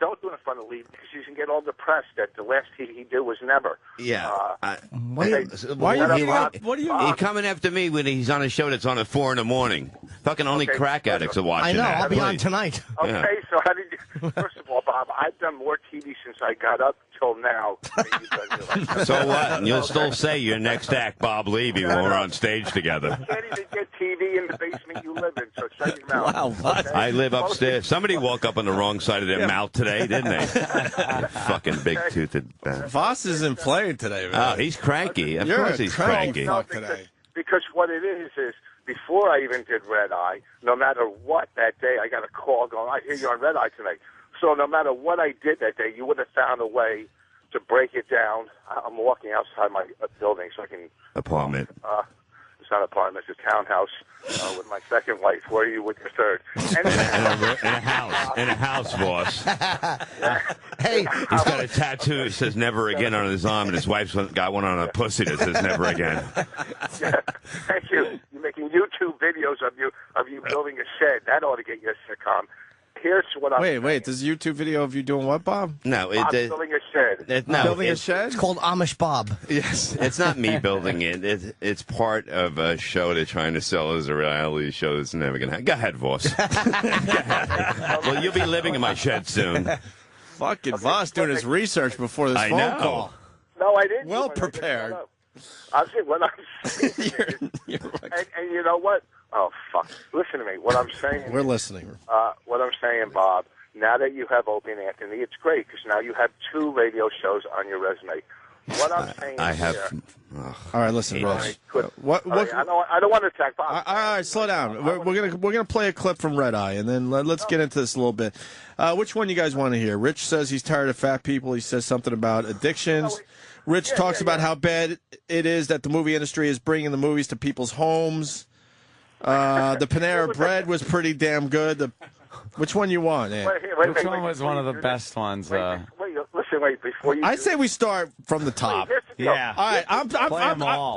S11: Levy, because you can get all depressed that the last he did was never.
S12: Yeah.
S1: Why are you
S12: He's coming after me when he's on a show that's on at 4 in the morning. Fucking only crack addicts are watching.
S4: I know.
S12: That.
S4: I'll be on tonight.
S11: Okay, so how did you? First of all, Bob, I've done more TV since I got up till now.
S12: So what? And you'll still say your next act, Bob Levy, when we're on stage together.
S11: You can't even get TV in the basement you live in, so shut your mouth.
S3: Wow, what?
S11: Okay?
S12: I live upstairs. Somebody woke up on the wrong side of their mouth today, didn't they? Fucking big-toothed bastard.
S1: Voss isn't playing today, man.
S12: Oh, he's cranky. Of
S1: You're
S12: course
S1: a
S12: he's
S1: cranky
S12: cranky.
S1: fuck today.
S11: Because what it is before I even did Red Eye, no matter what that day, I got a call going, I hear you're on Red Eye tonight. So no matter what I did that day, you would have found a way to break it down. I'm walking outside my building so I can...
S12: Apartment.
S11: It's not an apartment, it's a townhouse with my second wife. Where are you with your third?
S12: In a house, boss.
S4: Hey,
S12: he's got a tattoo that says "Never Again" on his arm, and his wife's got one on her pussy that says "Never Again."
S11: Yeah. Thank you. You're making YouTube videos of you building a shed. That ought to get you a sitcom. Here's what I'm
S1: Wait, there's a YouTube video of you doing what, Bob?
S12: No,
S11: I'm building a shed.
S1: Building a shed?
S4: It's called Amish Bob.
S12: Yes, it's not me building it. It's part of a show they're trying to sell as a reality show that's never going to happen. Go ahead, Voss. Go ahead. Well, you'll be living in my shed soon.
S1: Fucking Voss doing his research before this phone call.
S11: No, I didn't.
S1: Well prepared.
S11: I'm saying what I'm saying. And you know what? Oh, fuck. Listen to me. What I'm saying.
S1: We're listening.
S11: What I'm saying, Bob, now that you have Opie and Anthony, it's great because now you have 2 radio shows on your resume. What I'm saying
S12: I have.
S1: All right, listen, Ross. What?
S11: Right, I don't want to attack Bob.
S1: All right, slow down. We're gonna play a clip from Red Eye, and then let's get into this a little bit. Which one you guys want to hear? Rich says he's tired of fat people. He says something about addictions. Rich talks about how bad it is that the movie industry is bringing the movies to people's homes. The Panera Bread was pretty damn good. Which one you want?
S3: Which one was one of the best ones?
S11: Wait, before you...
S1: I say we start from the top.
S3: Yeah.
S1: All right,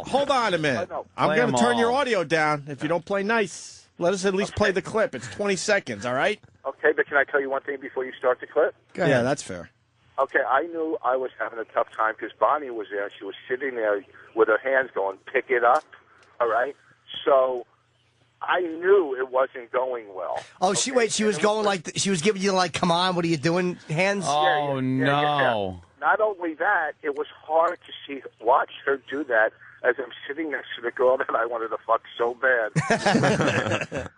S1: hold on a minute. I'm going to turn your audio down if you don't play nice. Let us at least play the clip. It's 20 seconds, all right?
S11: Okay, but can I tell you one thing before you start the clip?
S1: Yeah, that's fair.
S11: Okay, I knew I was having a tough time because Bonnie was there. She was sitting there with her hands going, pick it up, all right? So I knew it wasn't going well.
S4: Oh, she was going like, she was giving you like, come on, what are you doing, hands?
S3: Oh, no.
S11: not only that, it was hard to watch her do that as I'm sitting next to the girl that I wanted to fuck so bad.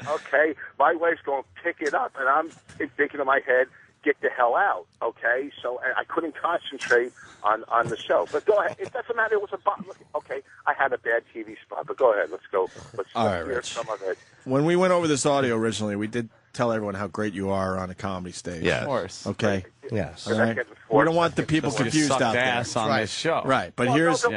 S11: Okay, my wife's going, pick it up, and I'm thinking in my head, get the hell out, okay? So I couldn't concentrate on the show. But go ahead. It doesn't matter. It was okay, I had a bad TV spot, but go ahead. Let's go. Let's
S1: right,
S11: hear
S1: Rich.
S11: some of it.
S1: When we went over this audio originally, we did tell everyone how great you are on a comedy stage.
S12: Yeah.
S3: Of course.
S1: Okay.
S4: Yes.
S1: All right. We don't want the people confused
S3: sucked
S1: out there.
S3: ass on this show.
S1: Right. But
S11: Well,
S1: here's
S11: but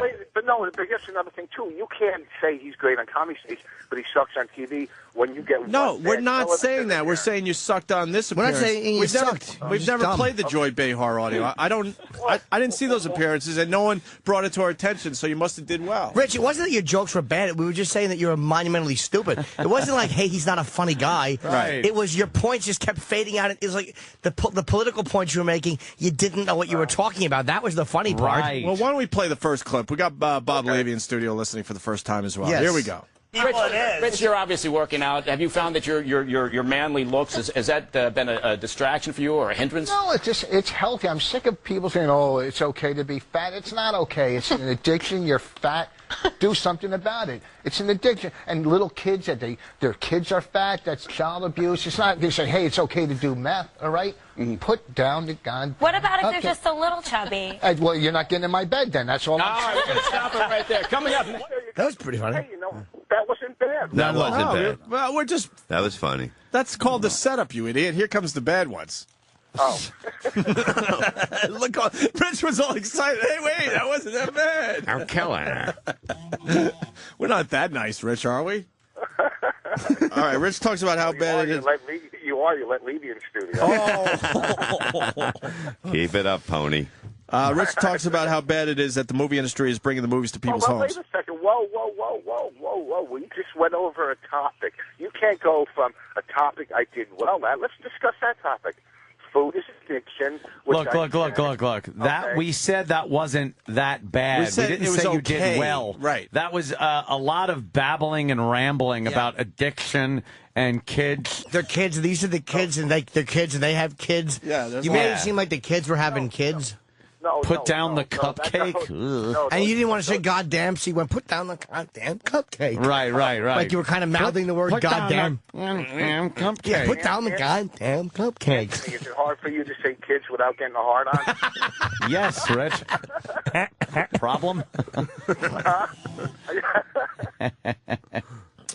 S11: here's another thing too. You can't say he's great on comedy stage, but he sucks on TV. When you get
S1: no,
S11: one
S1: we're
S11: bad
S1: not
S11: television
S1: saying that. We're
S11: appearance.
S1: saying you sucked on this
S4: We're not
S1: appearance.
S4: saying you
S1: we've
S4: sucked.
S1: We've never
S4: Dumb.
S1: played the Joy Behar audio. I didn't see those appearances, and no one brought it to our attention. So you must have did well.
S4: Rich, it wasn't that your jokes were bad. We were just saying that you were monumentally stupid. It wasn't like, hey, he's not a funny guy.
S1: Right.
S4: It was your points just kept fading out. It was like the political points you were making, you didn't know what you were talking about. That was the funny part.
S3: Right.
S1: Well, why don't we play the first clip? We got Bob Levy in studio listening for the first time as well.
S4: Yes.
S1: Here we go.
S5: Rich, you're obviously working out. Have you found that your manly looks has that been a distraction for you or a hindrance?
S6: No, it's healthy. I'm sick of people saying, "Oh, it's okay to be fat." It's not okay. It's an addiction. You're fat. Do something about it. It's an addiction. And little kids their kids are fat. That's child abuse. It's not. They say, "Hey, it's okay to do meth." All right? Put down the gun.
S7: What about if they're just a little chubby?
S6: Well, you're not getting in my bed then. That's all.
S5: All right, we're going to stop it right there. Coming up.
S4: That was pretty funny.
S11: Hey, that wasn't bad.
S12: That wasn't bad.
S1: Well,
S12: That was funny.
S1: that's called the setup, you idiot. Here comes the bad ones.
S11: Oh.
S1: Look, Rich was all excited. Hey, wait, that wasn't that bad.
S12: I'm killing her.
S1: We're not that nice, Rich, are we? All right, Rich talks about how bad it is.
S11: You let Levy in studio.
S1: Oh.
S12: Keep it up, pony.
S1: Rich talks about how bad it is that the movie industry is bringing the movies to people's
S11: Wait
S1: homes.
S11: a second. Whoa. We just went over a topic. You can't go from a topic I did well at. Let's discuss that topic. Food is addiction.
S3: Look. That we said that wasn't that bad.
S1: We said
S3: didn't
S1: it was
S3: say you
S1: okay.
S3: did well.
S1: Right.
S3: That was a lot of babbling and rambling about addiction and kids.
S4: They're kids. These are the kids, and they're kids, and they have kids.
S1: Yeah, there's
S4: you
S1: a
S4: made
S1: lot.
S4: it seem like the kids were having kids.
S3: Put down the cupcake.
S4: And you didn't want to say goddamn, so you went, put down the goddamn cupcake.
S3: Right.
S4: Like you were kind of mouthing the word
S3: Put down
S4: goddamn.
S3: the goddamn cupcake.
S4: Yeah, put down the goddamn cupcake.
S11: Is it hard for you to say kids without getting a hard on?
S3: Yes, Rich. Problem?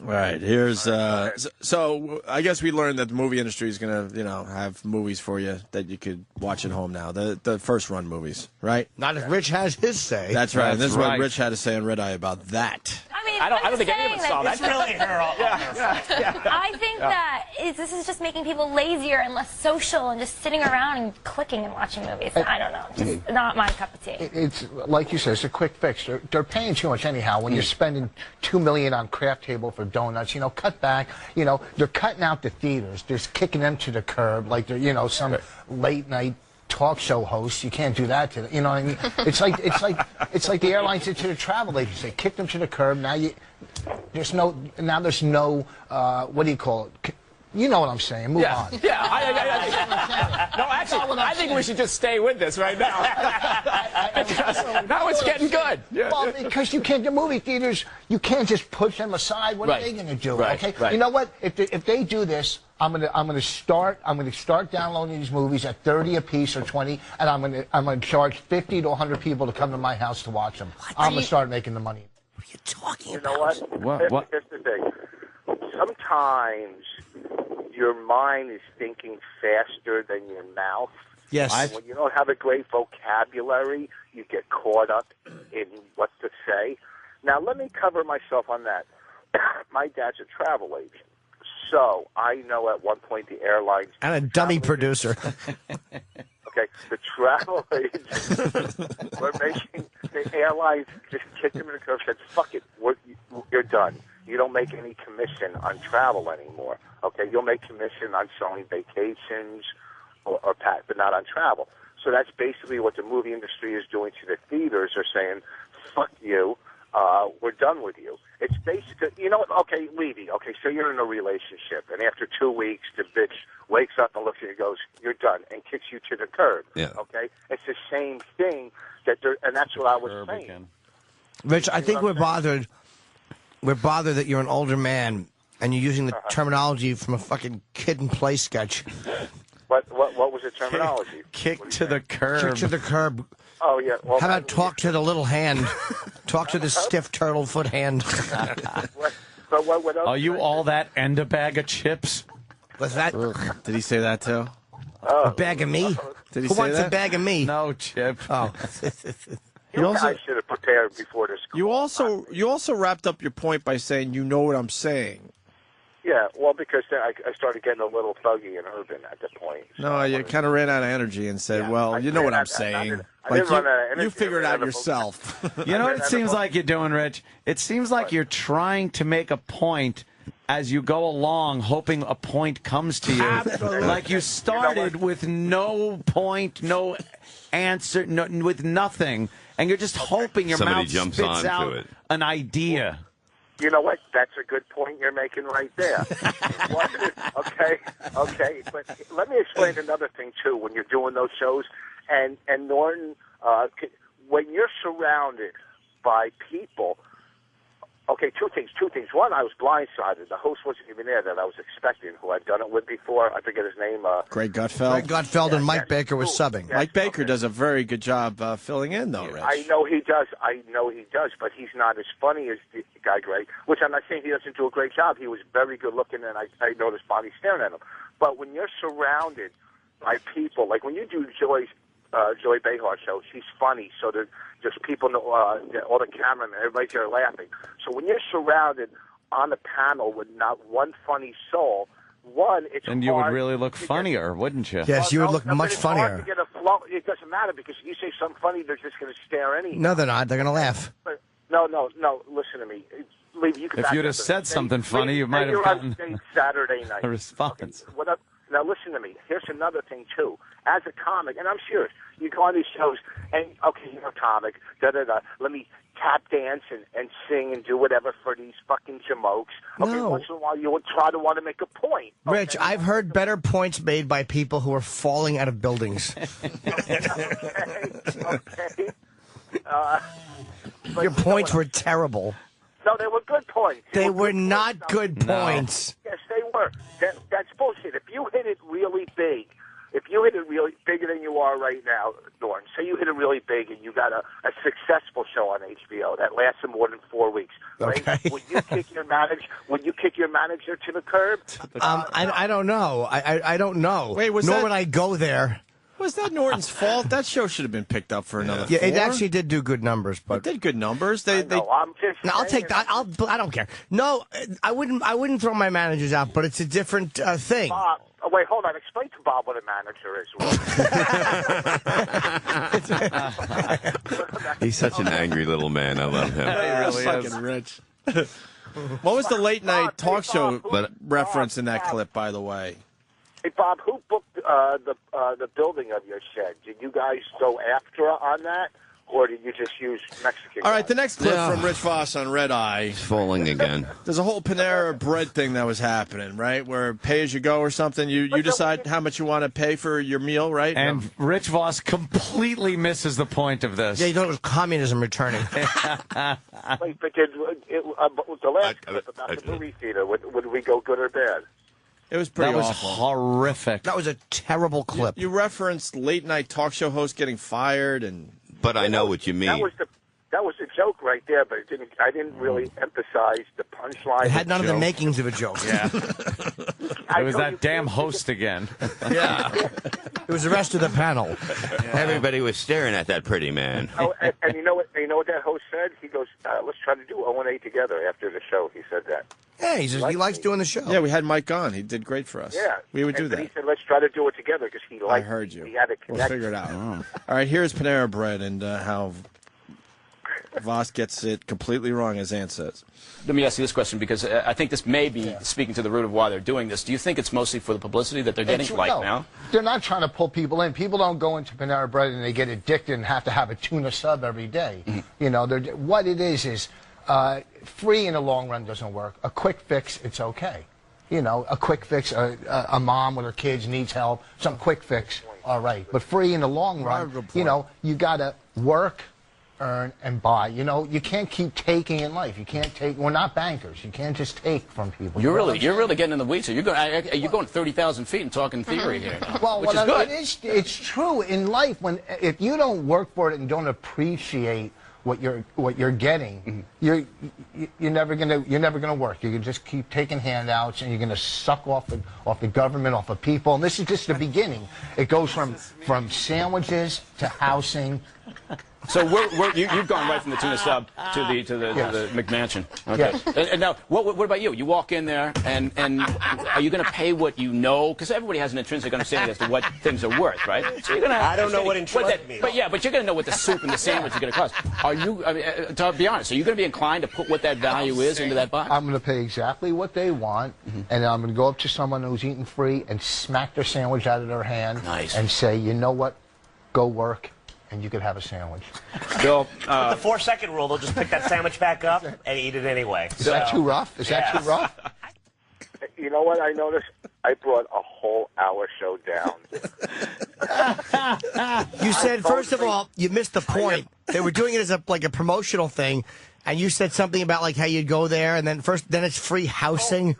S1: Right. Here's so I guess we learned that the movie industry is going to, have movies for you that you could watch at home now. The first run movies, right?
S4: Not if Rich has his say.
S1: That's right. And this is what
S3: right.
S1: Rich had to say on Red Eye about that.
S5: I don't think any of us saw that.
S9: It's really her.
S7: I think that this is just making people lazier and less social and just sitting around and clicking and watching movies. I don't know. Just not my cup of tea.
S6: It's like you said, it's a quick fix. They're paying too much anyhow. When you're spending $2 million on craft table for donuts, cut back. They're cutting out the theaters. They're kicking them to the curb like they're some late night talk show hosts. You can't do that to them. You know what I mean? It's like the airlines did to the travel agents. They kicked them to the curb. Now there's no what do you call it? You know what I'm saying. Move on.
S5: Yeah. No, actually, I think we should just stay with this right now. Because now it's getting good.
S6: Well, because you can't, the movie theaters, you can't just push them aside. What are they going to do?
S5: Right.
S6: Okay.
S5: Right.
S6: You know what? If they do this, I'm gonna start downloading these movies at 30 a piece or 20, and I'm gonna charge 50 to 100 people to come to my house to watch them. I'm gonna start making the money.
S4: What are you talking
S11: You know what?
S3: What?
S11: Here's the thing. Sometimes your mind is thinking faster than your mouth.
S4: Yes.
S11: When you don't have a great vocabulary, you get caught up in what to say. Now, let me cover myself on that. My dad's a travel agent. So I know at one point the airlines...
S4: And a dummy producer.
S11: Okay, the travel agents were making... The airlines just kicked them in the curb and said, fuck it, you're done. You don't make any commission on travel anymore. Okay, you'll make commission on selling vacations or but not on travel. So that's basically what the movie industry is doing to the theaters. They're saying, fuck you. we're done with you. It's basically, okay, Levy, okay, so you're in a relationship, and after 2 weeks, the bitch wakes up and looks at you and goes, you're done, and kicks you to the curb.
S12: Yeah.
S11: Okay? It's the same thing, and that's what I was saying.
S3: Again.
S4: Rich, I think we're bothered. We're bothered that you're an older man and you're using the terminology from a fucking Kid and Play sketch.
S11: What was the terminology?
S3: Kick to the curb.
S4: Kick to the curb.
S11: Oh, yeah. Well,
S4: How about talk to the little hand? Talk to the stiff turtle foot hand.
S11: what else
S3: Are you all that and a bag of chips?
S4: What's that?
S1: Did he say that too?
S4: A bag of me?
S1: Did he
S4: Who
S1: say
S4: wants
S1: that?
S4: a bag of me?
S3: No, Chip.
S4: Oh.
S11: You guys should have prepared before this.
S1: You also wrapped up your point by saying you know what I'm saying.
S11: Yeah, well, because I started getting a little thuggy and urban at the point.
S1: No, you kind of ran out of energy and said, "Well, you know what I'm saying."
S11: I didn't run out of energy.
S1: You figure it
S11: I
S1: out
S11: ran out of
S1: yourself.
S3: You know what it seems like you're doing, Rich? It seems like you're trying to make a point as you go along, hoping a point comes to you.
S1: Absolutely.
S3: Like you started with no point, no answer, with nothing, and you're just hoping your
S12: Somebody
S3: mouth
S12: jumps
S3: spits
S12: onto
S3: out
S12: it.
S3: an idea.
S11: You know what? That's a good point you're making right there. Okay. But let me explain another thing, too, when you're doing those shows. And Norton, when you're surrounded by people, okay, two things. One, I was blindsided. The host wasn't even there that I was expecting, who I'd done it with before. I forget his name.
S1: Greg Gutfeld.
S4: Greg Gutfeld and Mike Baker was subbing.
S1: Mike Baker does a very good job filling in, though, Rich.
S11: I know he does, but he's not as funny as the guy Greg, which I'm not saying he doesn't do a great job. He was very good looking, and I noticed Bonnie staring at him. But when you're surrounded by people, like when you do Joy Behar show, she's funny, so there's just people, all the cameramen, everybody's there laughing. So when you're surrounded on a panel with not one funny soul, it's
S3: And you would
S11: hard
S3: really look
S11: to get-
S3: funny, wouldn't you?
S4: Yes, you would look
S11: but
S4: much
S11: it's hard
S4: funnier.
S11: to get a flow. It doesn't matter because if you say something funny, they're just going to stare anyway.
S4: No, they're not. They're going to laugh.
S11: No. Listen to me. Leave. You can
S3: If
S11: back
S3: you'd
S11: up
S3: have
S11: the
S3: said
S11: state.
S3: something funny, you
S11: Leave,
S3: might have
S11: you're
S3: gotten
S11: on stage Saturday night.
S3: a response.
S11: Okay, now listen to me. Here's another thing too. As a comic, and I'm serious, you go on these shows and okay, you're a comic. Let me tap dance and sing and do whatever for these fucking jamokes. Okay,
S4: No.
S11: once in a while you would try to want to make a point. Okay?
S4: Rich, I've heard better points made by people who are falling out of buildings.
S11: Okay.
S4: Your points were terrible.
S11: No, they were good points.
S4: They were not good points.
S11: Yes, they were. That's bullshit. If you hit it really big, bigger than you are right now, Norton, say you hit it really big and you got a successful show on HBO that lasted more than 4 weeks, right?
S4: Okay.
S11: Would you kick your manager to the curb?
S4: I don't know. I don't know.
S1: Wait,
S4: Nor
S1: that-
S4: would I go there.
S1: Was that Norton's fault? That show should have been picked up for another.
S4: Yeah, it
S1: 4.
S4: actually did do good numbers,
S1: It
S4: but
S1: did good numbers.
S11: I'm just
S4: no, I'll take
S11: saying,
S4: that. I don't care. No, I wouldn't throw my managers out, but it's a different thing.
S11: Bob, wait, hold on. Explain to Bob what a manager is.
S12: He's such an angry little man. I love him.
S3: really
S1: fucking Rich. What was the late night talk show reference in that clip, by the way?
S11: Hey, Bob, who booked the building of your shed? Did you guys go after on that, or did you just use Mexican?
S1: All right, the
S11: guys?
S1: next clip from Rich Voss on Red Eye.
S12: He's falling again.
S1: There's a whole Panera Bread thing that was happening, right? Where pay as you go or something. You decide how much you want to pay for your meal, right?
S3: And Rich Voss completely misses the point of this.
S4: Yeah, you thought it was communism returning.
S11: Wait, but the last clip about the movie theater, would we go good or bad?
S1: It was pretty
S3: That was
S1: awful.
S3: horrific.
S4: That was a terrible clip.
S1: You referenced late night talk show hosts getting fired, and
S12: But I know what you mean.
S11: That was the joke right there, but I didn't really emphasize the punchline.
S4: It had none of the makings of a joke.
S3: Yeah. It was that damn host again.
S4: Yeah. It was the rest of the panel.
S12: Everybody was staring at that pretty man.
S11: And you know what that host said? He goes, "Let's try to do O&A together after the show." He said that.
S4: Yeah, he likes doing the show.
S1: yeah, we had Mike on. He did great for us.
S11: Yeah,
S1: we would do
S11: But
S1: that.
S11: he said, "Let's try to do it together" because he liked.
S1: I heard you.
S11: He had a
S1: We'll
S11: connection.
S1: figure it out. All right, here's Panera Bread and how Voss gets it completely wrong, as Ann says.
S5: Let me ask you this question, because I think this may be speaking to the root of why they're doing this. Do you think it's mostly for the publicity that they're getting
S6: No,
S5: now?
S6: they're not trying to pull people in. People don't go into Panera Bread and they get addicted and have to have a tuna sub every day. You know, what it is Free in the long run doesn't work. A quick fix, it's okay. You know, a quick fix, a mom with her kids needs help, some quick fix, all right. But free in the long run, you know, you got to work, earn, and buy. You know, you can't keep taking in life. You can't take. We're not bankers. You can't just take from people.
S5: You're really getting in the weeds. So you're going 30,000 feet and talking theory here.
S6: Well,
S5: which is good.
S6: It's true in life. If you don't work for it and don't appreciate what you're getting, you're never gonna work. You can just keep taking handouts, and you're gonna suck off the government, off of people. And this is just the beginning. It goes from sandwiches to housing.
S5: So you've gone right from the tuna sub to the McMansion. Okay. Yes. And now, what about you? You walk in there, and are you going to pay what you know? Because everybody has an intrinsic understanding as to what things are worth, right? So you're going to.
S9: I don't know what intrinsic means.
S5: But you're going to know what the soup and the sandwich are going to cost. Are you? I mean, to be honest, are you going to be inclined to put what that value is into that box?
S6: I'm going to pay exactly what they want, and I'm going to go up to someone who's eating free and smack their sandwich out of their hand, and say, you know what, go work. And you could have a sandwich.
S5: Bill,
S9: with the 4-second rule, they'll just pick that sandwich back up and eat it anyway.
S6: Is that too rough? Is that too rough?
S11: You know what I noticed? I brought a whole hour show down.
S4: You said, first of all, you missed the point. They were doing it as a promotional thing, and you said something about like how you'd go there, and then it's free housing.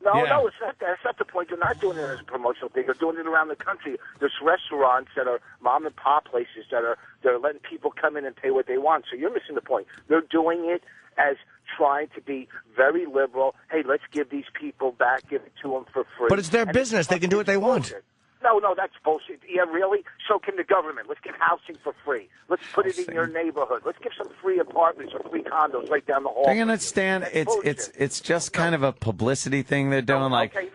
S11: No, it's not that. That's not the point. They're not doing it as a promotional thing. They're doing it around the country. There's restaurants that are mom and pop places they're letting people come in and pay what they want. So you're missing the point. They're doing it as trying to be very liberal. Hey, let's give these people back, give it to them for free.
S4: But it's their business. They can do what they want.
S11: No, that's bullshit. Yeah, really? So can the government. Let's give housing for free. Let's put it in your neighborhood. Let's give some free apartments or free condos right down the hall.
S3: They're going to stand. It's just kind of a publicity thing they're doing.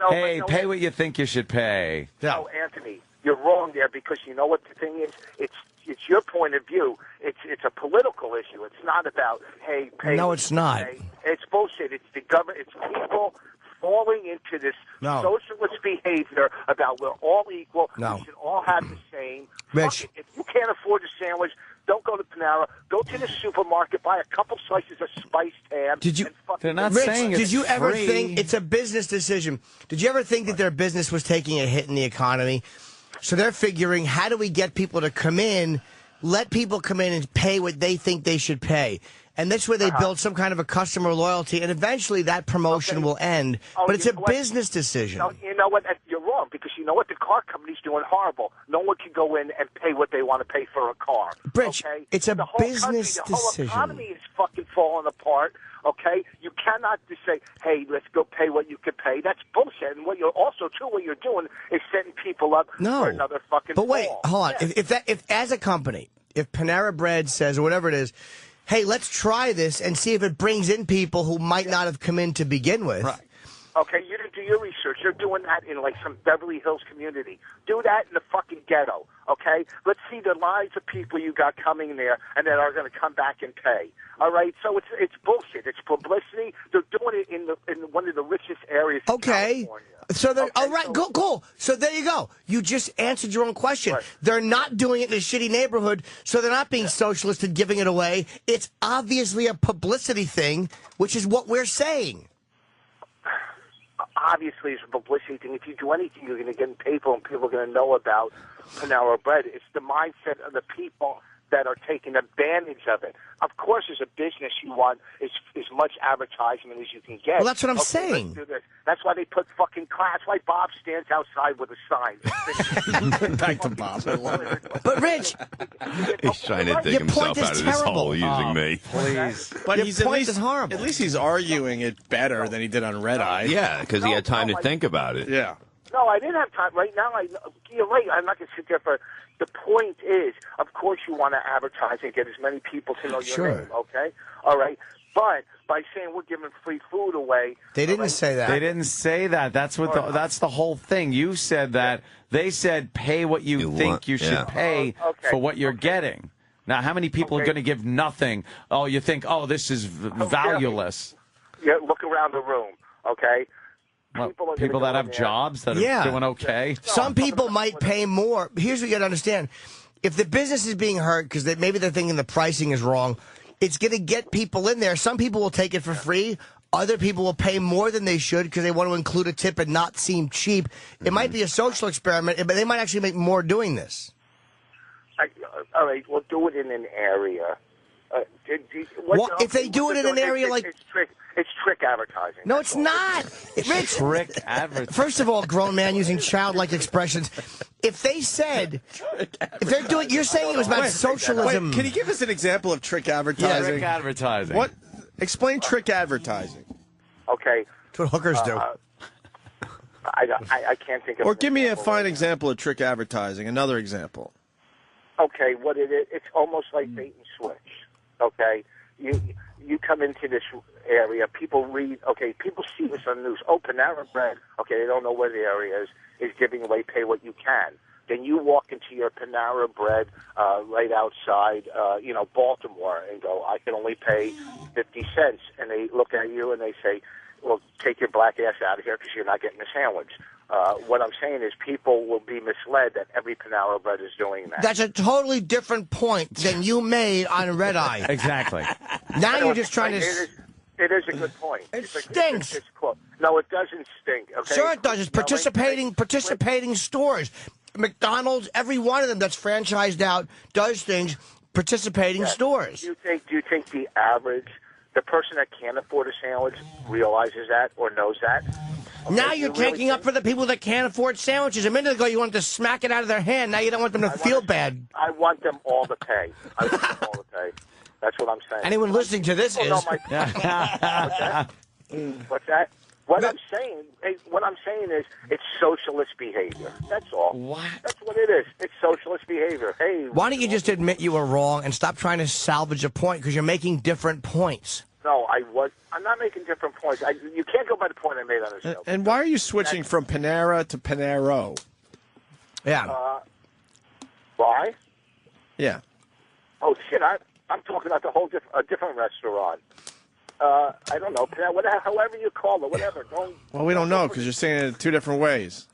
S3: Hey, pay what you think you should pay.
S11: No, Anthony, you're wrong there because you know what the thing is? It's your point of view. It's a political issue. It's not about, hey, pay.
S4: No, it's not.
S11: Pay. It's bullshit. It's the government. It's people falling into this socialist behavior about we're all equal. We should all have the same.
S4: Rich.
S11: If you can't afford a sandwich, don't go to Panera. Go to the supermarket, buy a couple slices of spiced ham.
S3: They're not
S4: Rich,
S3: saying it's
S4: did you ever
S3: free.
S4: think it's a business decision? Did you ever think that their business was taking a hit in the economy? So they're figuring, how do we get people to come in, let people come in and pay what they think they should pay? And that's where they build some kind of a customer loyalty, and eventually that promotion will end. But it's a business decision.
S11: No, you know what? You're wrong, because you know what? The car company's doing horrible. No one can go in and pay what they want to pay for a car.
S4: Rich,
S11: okay?
S4: it's a
S11: The
S4: business
S11: whole
S4: decision.
S11: economy is fucking falling apart, okay? You cannot just say, hey, let's go pay what you can pay. That's bullshit. And what you're doing is setting people up for another fucking
S4: But wait,
S11: fall.
S4: hold on. If as a company, if Panera Bread says, or whatever it is, hey, let's try this and see if it brings in people who might not have come in to begin with.
S11: Right. Okay, you didn't do your research. You're doing that in like some Beverly Hills community. Do that in the fucking ghetto, okay? Let's see the lives of people you got coming there and that are going to come back and pay. All right, so it's bullshit. It's publicity. They're doing it in one of the richest areas.
S4: Okay.
S11: Of California.
S4: So they're all right. Cool. So there you go. You just answered your own question.
S11: Right.
S4: They're not doing it in a shitty neighborhood, so they're not being socialist and giving it away. It's obviously a publicity thing, which is what we're saying.
S11: Obviously, it's a publicity thing. If you do anything, you're going to get people, and people are going to know about Panera Bread. It's the mindset of the people that are taking advantage of it. Of course, as a business, you want as much advertisement as you can get.
S4: Well, that's what I'm saying.
S11: Let's do this. That's why they put fucking class. That's why Bob stands outside with a sign.
S1: Back to Bob.
S4: But Rich,
S12: he's trying to dig himself out of this hole using me.
S3: Please.
S1: But
S4: Your
S1: he's
S4: point is horrible.
S1: At least he's arguing it better than he did on Red Eye.
S12: Yeah, because he had time to think about it.
S1: Yeah.
S11: No, I didn't have time. Right now, you're right. I'm not going to sit there for. The point is, of course, you want to advertise and get as many people to know your name. Okay, all right. But by saying we're giving free food away,
S4: they didn't say that.
S3: They didn't say that. That's what. That's the whole thing. You said that. They said pay what you think you should pay for what you're getting. Now, how many people are going to give nothing? Oh, you think, this is valueless.
S11: Yeah, look around the room. Okay.
S3: People that have jobs that are doing okay.
S4: Some people might pay more. Here's what you got to understand. If the business is being hurt because maybe they're thinking the pricing is wrong, It's going to get people in there. Some people will take it for free. Other people will pay more than they should because they want to include a tip and not seem cheap. It might be a social experiment, but they might actually make more doing this.
S11: All right, we'll do it in an area.
S4: If they do it in an area like...
S11: It's trick advertising.
S4: No, it's not. Rich,
S3: trick advertising.
S4: First of all, grown man using childlike expressions. If they said, if they're doing, you're saying it was about socialism.
S1: Wait, can you give us an example of trick advertising?
S3: Yeah, trick advertising.
S1: What? Explain trick advertising.
S11: Okay.
S4: That's what hookers do.
S11: I can't think of.
S1: Or give me a fine example of trick advertising. Another example.
S11: Okay, what it is, it's almost like bait and switch. Okay, you come into this area, people read. Okay, people see this on the news. Oh, Panera Bread. Okay, they don't know where the area is giving away pay what you can. Then you walk into your Panera Bread right outside, Baltimore, and go, I can only pay 50 cents. And they look at you and they say, well, take your black ass out of here because you're not getting a sandwich. What I'm saying is people will be misled that every Panera Bread is doing that.
S4: That's a totally different point than you made on Red Eye.
S3: Exactly.
S4: Now you're just trying to...
S11: It is a good point.
S4: It stinks.
S11: It's cool. No, it doesn't stink. Okay?
S4: Sure it does. It's participating stores. McDonald's, every one of them that's franchised out does things, participating stores.
S11: Do you think the person that can't afford a sandwich realizes that or knows that? Okay,
S4: now you're taking up for the people that can't afford sandwiches. A minute ago you wanted to smack it out of their hand. Now you don't want them to feel bad.
S11: I want them all to pay. I want them all to pay. That's what I'm saying.
S4: Anyone listening to this is...
S11: What's that? What I'm saying is it's socialist behavior. That's all.
S4: What?
S11: That's what it is. It's socialist behavior. Hey,
S4: why don't you just admit you were wrong and stop trying to salvage a point because you're making different points?
S11: No, I'm not making different points. You can't go by the point I made on the show.
S1: And why are you switching from Panera to Panero?
S4: Yeah.
S11: Why?
S1: Yeah.
S11: Oh shit! I'm talking about a different restaurant. I don't know, however you call it, whatever.
S1: Well, we don't know because you're saying it in two different ways.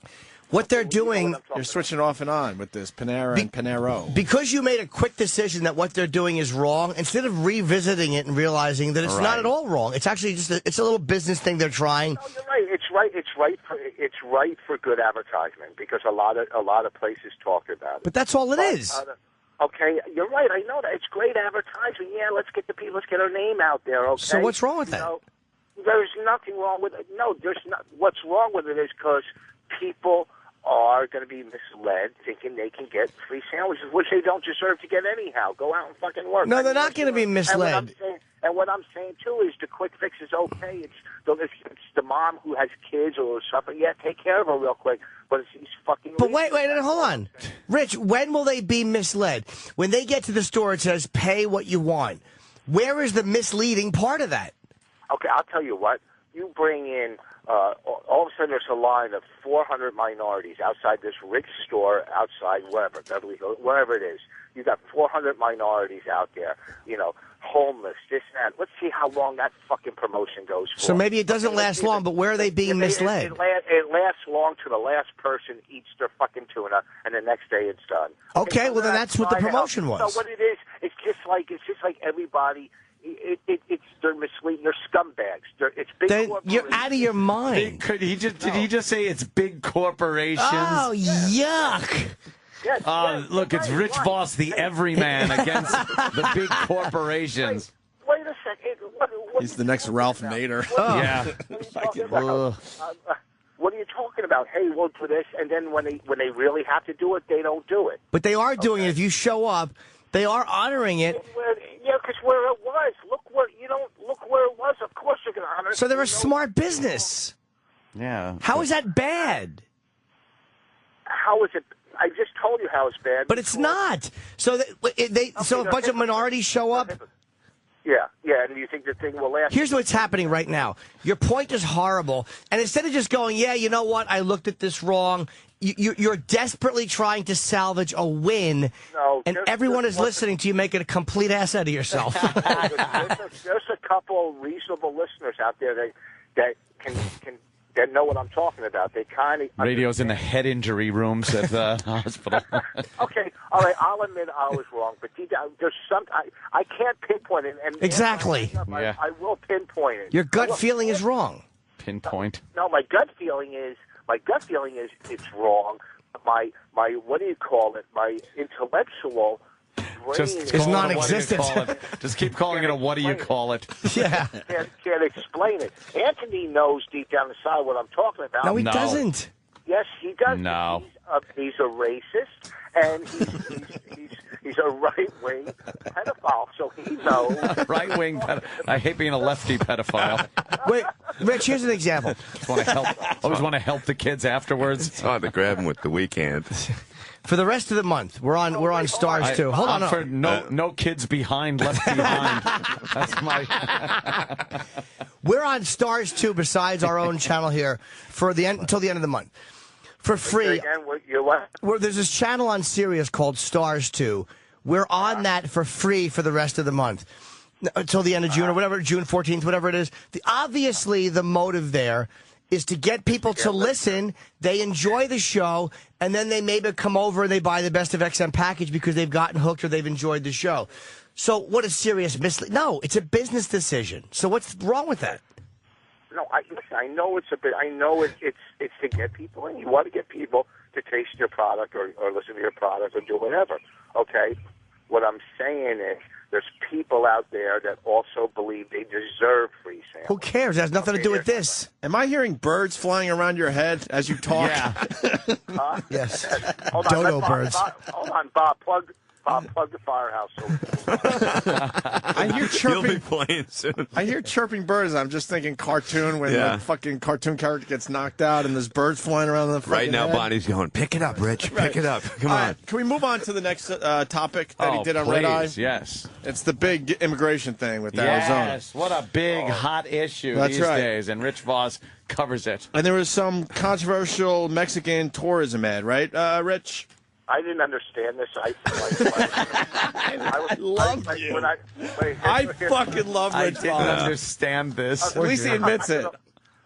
S4: What they're doing...
S1: You're switching off and on with this Panera and Panero.
S4: Because you made a quick decision that what they're doing is wrong, instead of revisiting it and realizing that it's not at all wrong, it's actually just it's a little business thing they're trying.
S11: No, you're right. It's right for good advertisement because a lot of places talk about it.
S4: But that's all it is.
S11: Okay, you're right. I know that. It's great advertising. Yeah, let's get our name out there, okay?
S4: So what's wrong with that?
S11: There's nothing wrong with it. No, there's not. What's wrong with it is because people are going to be misled thinking they can get free sandwiches, which they don't deserve to get anyhow. Go out and fucking work.
S4: No, they're not going to be misled.
S11: And what I'm saying, too, is the quick fix is okay. It's the mom who has kids or something. Yeah, take care of her real quick. But it's these fucking...
S4: But wait, hold on. Rich, when will they be misled? When they get to the store, it says, pay what you want. Where is the misleading part of that?
S11: Okay, I'll tell you what. You bring in... all of a sudden, there's a line of 400 minorities outside this rich store, outside wherever, Beverly Hills, wherever it is. You got 400 minorities out there, homeless, this and that. Let's see how long that fucking promotion goes for.
S4: So maybe it doesn't last long, but where are they being misled?
S11: It lasts long to the last person eats their fucking tuna, and the next day it's done.
S4: Okay, well then that's what the promotion was.
S11: So what it is, it's just like everybody. They're misleading. They're scumbags. It's big corporations.
S4: You're out of your mind.
S3: Did he just say it's big corporations?
S4: Oh, yuck.
S11: Yes,
S3: look, it's Rich Voss, the everyman, against the big corporations.
S11: Wait a second.
S1: He's the next Ralph Nader.
S3: Yeah.
S11: What are you talking about? Hey, we'll do this, and then when they really have to do it, they don't do it.
S4: But they are doing it. If you show up, they are honoring it.
S11: Yeah, because where it was. Look where it was. Of course you're going to honor it.
S4: So they're a smart business.
S3: Yeah.
S4: How is that bad?
S11: How is it? I just told you how it's bad.
S4: But it's not. So so a bunch of minorities show up.
S11: Yeah, and you think the thing will last?
S4: Here's what's happening right now. Your point is horrible, and instead of just going, yeah, you know what, I looked at this wrong, you're desperately trying to salvage a win, and everyone is listening to you making a complete ass out of yourself.
S11: There's a couple reasonable listeners out there that that know what I'm talking about. They kind of
S3: Radio's in the head injury rooms at the hospital.
S11: Okay, all right. I'll admit I was wrong, but there's some. I can't pinpoint it. And
S4: Exactly.
S11: I will pinpoint it.
S4: Your gut feeling is wrong.
S3: Pinpoint.
S11: No, my gut feeling is it's wrong. My what do you call it? My intellectual brain
S3: It's
S4: non-existent.
S3: Just keep calling it a what do you call it?
S4: Yeah.
S11: Can't explain it. Anthony knows deep down inside what I'm talking about.
S4: No, he doesn't.
S11: Yes, he does.
S3: No.
S11: He's a racist, and he's a right-wing pedophile, so he knows.
S3: Right-wing pedophile. I hate being a lefty pedophile.
S4: Wait, Rich, here's an example.
S3: Always want to help the kids afterwards.
S12: It's hard to grab them with the weekend.
S4: For the rest of the month, we're on Stars too. Hold on.
S3: For no kids behind, left behind. That's my.
S4: We're on Stars 2 besides our own channel here for the end until the end of the month. For free. There's this channel on Sirius called Stars 2. We're on that for free for the rest of the month. Until the end of June or whatever, June 14th, whatever it is. Obviously, the motive there is to get people to listen. They enjoy the show, and then they maybe come over and they buy the Best of XM package because they've gotten hooked or they've enjoyed the show. So what is Sirius mislead? No, it's a business decision. So what's wrong with that?
S11: No, I know it's a bit. I know it's to get people in. You want to get people to taste your product or listen to your product or do whatever. Okay, what I'm saying is there's people out there that also believe they deserve free samples.
S4: Who cares? It has nothing to do with this.
S1: Am I hearing birds flying around your head as you talk?
S3: Yeah.
S4: Yes.
S11: Hold on,
S4: Dodo birds.
S11: Hold on, Bob. Plug the firehouse.
S1: I hear
S12: You'll be
S1: chirping.
S12: playing soon.
S1: I hear chirping birds. I'm just thinking cartoon when the fucking cartoon character gets knocked out and there's birds flying around the
S12: Right now,
S1: head.
S12: Bonnie's going, pick it up, Rich. Pick it up. Come
S1: All
S12: on.
S1: right, can we move on to the next topic that he did on Red Eye?
S3: Yes.
S1: It's the big immigration thing with Arizona.
S3: Yes. What a big hot issue
S1: That's
S3: these
S1: right.
S3: days, and Rich Voss covers it.
S1: And there was some controversial Mexican tourism ad, right, Rich?
S11: I didn't understand this. I
S1: love you. I fucking love
S3: I
S1: Rich
S3: didn't
S1: Voss.
S3: understand this.
S1: At least he admits it.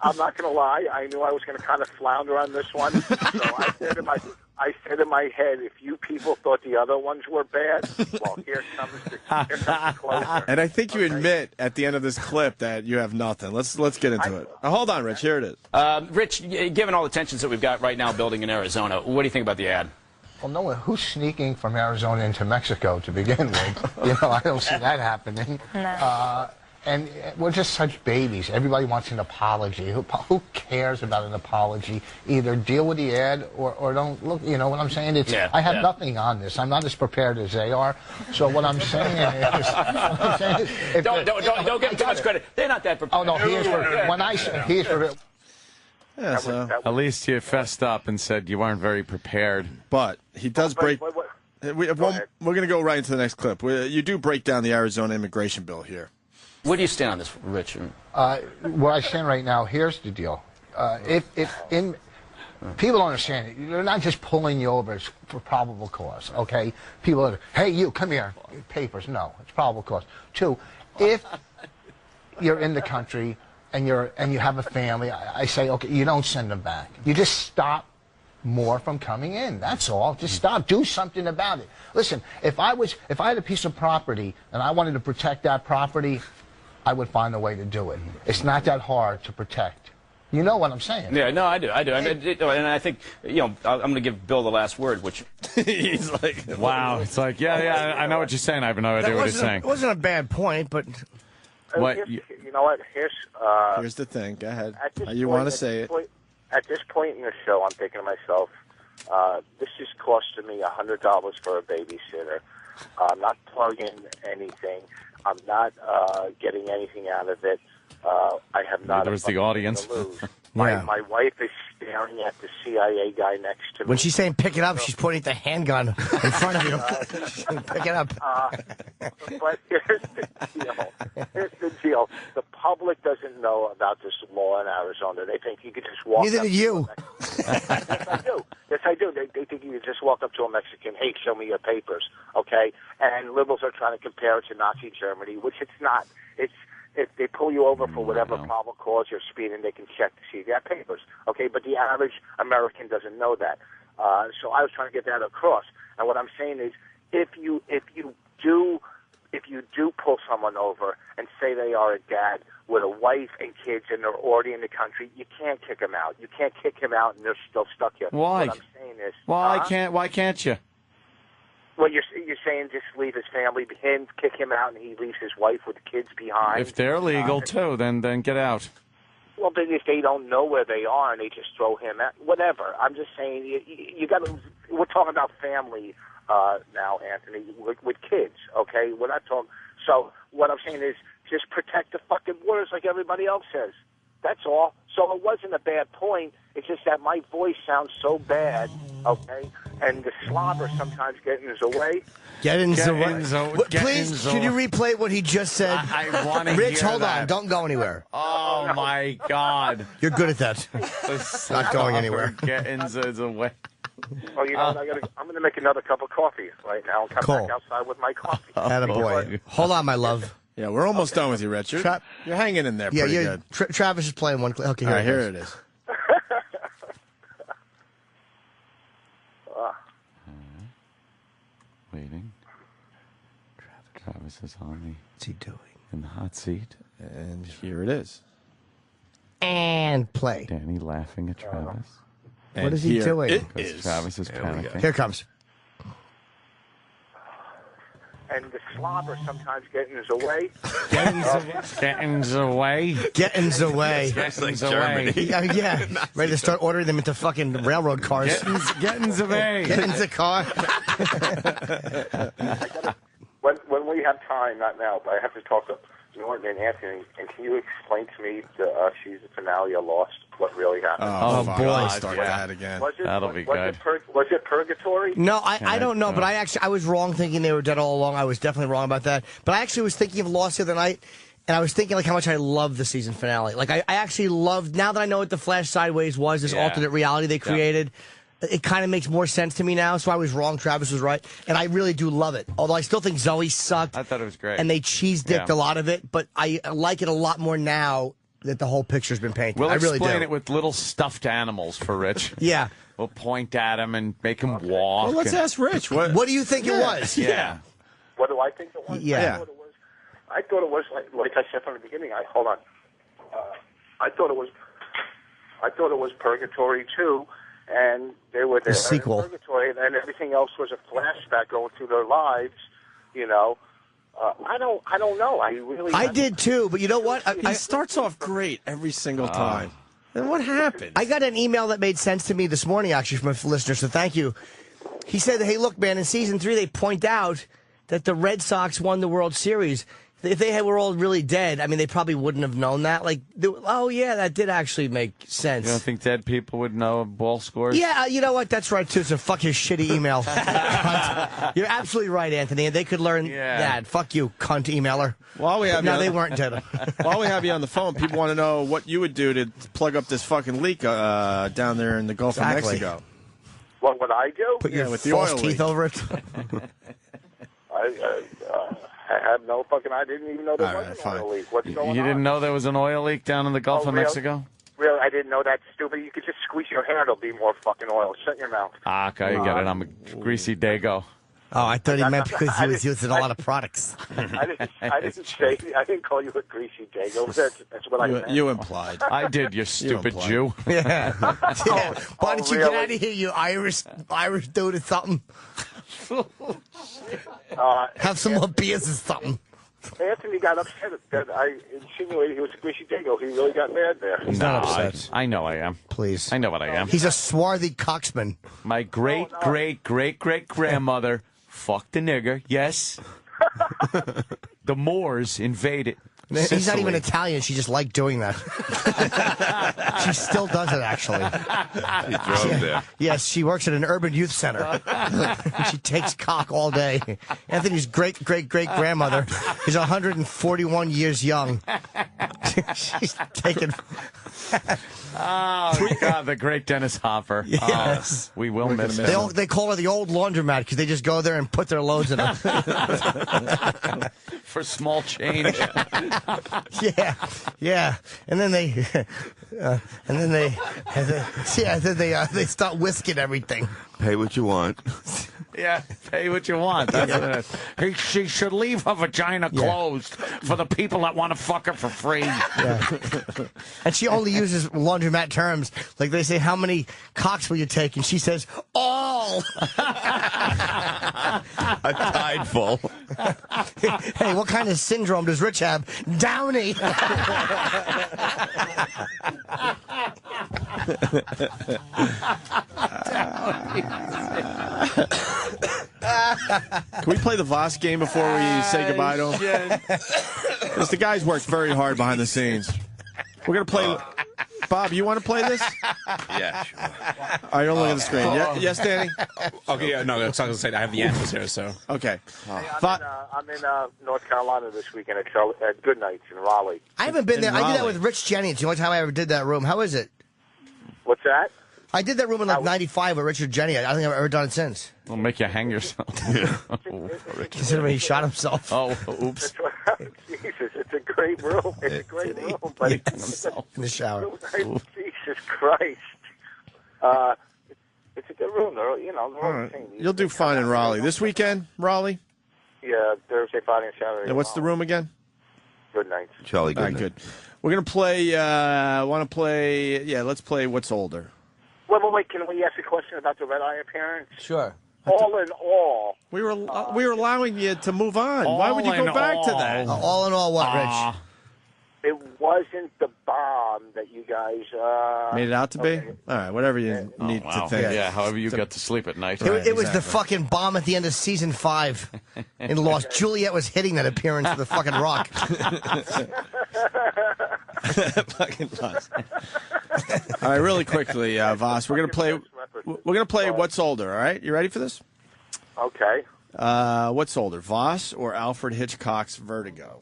S11: I'm not going to lie. I knew I was going to kind of flounder on this one. So I said in my head, if you people thought the other ones were bad, well, here comes the closer.
S1: And I think you admit at the end of this clip that you have nothing. Let's get into it. Hold on, Rich. Here it is.
S5: Rich, given all the tensions that we've got right now building in Arizona, what do you think about the ad?
S6: Well, no one who's sneaking from Arizona into Mexico to begin with. I don't see that happening.
S7: No.
S6: And we're just such babies. Everybody wants an apology. Who cares about an apology? Either deal with the ad or don't look. You know what I'm saying? I have nothing on this. I'm not as prepared as they are. So what I'm saying is,
S5: Don't give them too much credit. They're not that prepared.
S6: Oh no, he is prepared. When I say he is prepared.
S1: Yeah, so.
S3: At least you fessed up and said you weren't very prepared.
S1: But he does break. We're going to go right into the next clip. You do break down the Arizona immigration bill here.
S5: Where do you stand on this, Rich?
S6: Where I stand right now, here's the deal. People don't understand it. They're not just pulling you over for probable cause, okay? People are, hey, you, come here, papers. No, it's probable cause. Two, if you're in the country and you have a family, I say, okay, you don't send them back. You just stop more from coming in. That's all. Just stop. Do something about it. Listen, if I had a piece of property and I wanted to protect that property, I would find a way to do it. It's not that hard to protect. You know what I'm saying?
S5: Yeah, no, I do. I mean, and I think, I'm going to give Bill the last word, which
S1: he's like,
S3: wow. It's like, yeah, I know what you're saying. I have no idea what he's saying.
S4: It wasn't a bad point, but
S3: what?
S11: You know what?
S1: Here's the thing. Go ahead. You want to say it?
S11: At this point in the show, I'm thinking to myself, this is costing me $100 for a babysitter. I'm not plugging anything. I'm not getting anything out of it. I have not.
S3: There's the audience.
S11: To lose.
S4: Yeah.
S11: My wife is staring at the CIA guy next to me.
S4: when she's saying pick it up, she's pointing at the handgun in front of you. She's saying, pick it up.
S11: But here's the deal. The public doesn't know about this law in Arizona. They think you could just walk
S4: Neither
S11: up
S4: do you.
S11: Yes, I do. Yes, I do. They think you could just walk up to a Mexican, hey, show me your papers, okay? And liberals are trying to compare it to Nazi Germany, which it's not. if they pull you over for whatever probable cause you're speeding, they can check to see if you have papers. Okay, but the average American doesn't know that. So I was trying to get that across. And what I'm saying is, if you do pull someone over and say they are a dad with a wife and kids and they're already in the country, you can't kick them out. You can't kick him out and they're still stuck here.
S3: Why?
S11: What I'm saying is,
S3: Why can't you?
S11: Well, you're saying just leave his family, him kick him out, and he leaves his wife with the kids behind.
S3: If they're legal too, then get out.
S11: Well, but if they don't know where they are and they just throw him out, whatever. I'm just saying you got to. We're talking about family now, Anthony, with kids. Okay, we're not talking. So what I'm saying is just protect the fucking borders like everybody else says. That's all. So it wasn't a bad point. It's just that my voice sounds so bad, okay? And the slobber sometimes getting in the way.
S4: Please, can you replay what he just said?
S3: I want to
S4: Rich,
S3: hear
S4: hold
S3: that.
S4: on. Don't go anywhere.
S3: Oh, my God.
S4: You're good at that. Not going anywhere.
S3: Getting the way.
S11: Oh, you know what? I'm going to make another cup of coffee right now and come back outside with my coffee.
S4: Attaboy. Hold on, my love.
S1: Yeah, we're almost done with you, Richard. You're hanging in there pretty good.
S4: Travis is playing one. Okay,
S1: All right, here it is.
S3: Waiting. Travis is on the.
S4: What's he doing?
S3: In the hot seat.
S1: And here it is.
S4: And play.
S3: Danny laughing at Travis.
S4: What is he doing?
S3: Because Travis is panicking.
S4: Here it comes.
S11: And the slobber sometimes getting in the way.
S3: Getting the way.
S4: Getting the way.
S12: It's like Germany.
S4: Yeah. Ready to start ordering them into fucking railroad cars.
S3: Getting the way.
S4: Get in the car.
S11: When we have time, not now, but I have to talk to Norton and Anthony. And can you explain to me the season finale of Lost? What really happened?
S1: Oh boy, start that again.
S3: That'll be good.
S11: Was it purgatory?
S4: No, I don't know, but I was wrong thinking they were dead all along. I was definitely wrong about that. But I actually was thinking of Lost the other night, and I was thinking like how much I love the season finale. Like I actually loved, now that I know what the Flash Sideways was, this alternate reality they created. It kind of makes more sense to me now, so I was wrong. Travis was right, and I really do love it. Although I still think Zoe sucked.
S3: I thought it was great.
S4: And they cheese-dipped a lot of it, but I like it a lot more now that the whole picture's been painted.
S3: We'll
S4: I really
S3: explain
S4: do.
S3: it with little stuffed animals for Rich.
S4: Yeah.
S3: We'll point at him and make him walk.
S1: Well, let's ask Rich.
S4: What do you think it was?
S3: Yeah.
S11: What do I think it was?
S4: Yeah.
S11: I thought it was like I said from the beginning. Hold on. I thought it was purgatory too, and they were there.
S4: The sequel.
S11: In purgatory, and then everything else was a flashback going through their lives. You know. I don't know. I
S4: did too, but you know what?
S1: He starts off great every single time. Then what happened?
S4: I got an email that made sense to me this morning, actually, from a listener, so thank you. He said, hey, look, man, in season 3, they point out that the Red Sox won the World Series. If they were all really dead, I mean, they probably wouldn't have known that. Like, oh, yeah, that did actually make sense.
S3: You don't think dead people would know ball scores?
S4: Yeah, you know what? That's right, too. It's a fucking shitty email. You're absolutely right, Anthony. And they could learn that. Fuck you, cunt emailer.
S1: While we have
S4: they weren't dead.
S1: While we have you on the phone, people want to know what you would do to plug up this fucking leak down there in the Gulf of Mexico.
S11: What would I do?
S4: Put your
S1: with the
S4: false
S1: oil
S4: teeth
S1: leak.
S4: over it.
S11: I have no fucking. I didn't even know there was an oil leak. What's going on?
S3: You didn't know there was an oil leak down in the Gulf of
S11: really?
S3: Mexico?
S11: Really, I didn't know that. Stupid. You could just squeeze your hand. It'll be more fucking oil. Shut your mouth.
S3: Ah, okay, you get it. I'm a greasy dago.
S4: Oh, I thought he meant because he was using a lot of products.
S11: I didn't call you a greasy dago. That's what I meant.
S1: You implied.
S3: I did, you stupid Jew.
S4: Yeah. Why don't you get out of here, you Irish dude or something? Have some more beers or something.
S11: Anthony got upset that I insinuated he was a greasy dago. He really got mad there.
S4: He's not upset.
S3: I know I am.
S4: Please.
S3: I know what I am.
S4: He's a swarthy coxman.
S3: My great-great-great-great-grandmother fucked a nigger, yes. The Moors invaded Sicily.
S4: He's not even Italian. She just liked doing that. She still does it, actually.
S12: He drove there.
S4: Yes, she works at an urban youth center. She takes cock all day. Anthony's great-great-great-grandmother is 141 years young. She's taking.
S3: Oh, God, the great Dennis Hopper.
S4: Yes.
S3: Oh, we will miss him.
S4: They call her the old laundromat because they just go there and put their loads in her.
S3: For small change.
S4: Yeah. And then they they start whisking everything.
S12: Pay what you want.
S3: Yeah, pay what you want. That's what it is. She should leave her vagina closed for the people that want to fuck her for free.
S4: Yeah. And she only uses laundromat terms. Like they say, how many cocks will you take? And she says, all.
S12: A tide full.
S4: Hey, what kind of syndrome does Rich have? Downy.
S1: Can we play the Voss game before we say goodbye to him? Because the guys worked very hard behind the scenes. We're going to play... Bob, you want to play this?
S12: Yeah, sure.
S1: All right, don't look at the screen. Yes, Danny?
S8: Okay, yeah, no, that's not going to say I have the answers here, so.
S1: Okay.
S11: Hey, I'm in North Carolina this weekend at Good Nights in Raleigh.
S4: I haven't been
S1: In
S4: there. I did that
S1: Raleigh.
S4: with Rich Jennings. The only time I ever did that room. How is it?
S11: What's that?
S4: I did that room in like '95 with Richard Jennings. I don't think I've ever done it since.
S3: It'll make you hang yourself.
S4: Considering he shot himself.
S3: Oh, oops.
S11: Jesus, it's a great room. It's a great room, but
S4: In the shower.
S11: Jesus Christ. It's a good room. They're, you know, they're all the same.
S1: You'll do fine in Raleigh. This weekend, Raleigh?
S11: Yeah, Thursday, Friday, and Saturday.
S1: And what's the room again?
S11: Good Nights.
S12: Charlie,
S1: All right, good. We're going to play, let's play What's Older.
S11: Wait, can we ask a question about the Red Eye appearance?
S4: Sure.
S11: All in all,
S1: We were allowing you to move on. Why would you go back to that?
S4: All in all, what, Rich?
S11: it wasn't the bomb that you guys
S1: made it out to be. All right, whatever you need to think.
S3: Yeah, however you got to sleep at night.
S4: It was the fucking bomb at the end of season 5 in Lost. Juliet was hitting that appearance of the fucking rock.
S1: Fucking Voss. All right, really quickly, Voss, we're gonna play What's Older. All right, you ready for this?
S11: Okay.
S1: What's older, Voss or Alfred Hitchcock's Vertigo?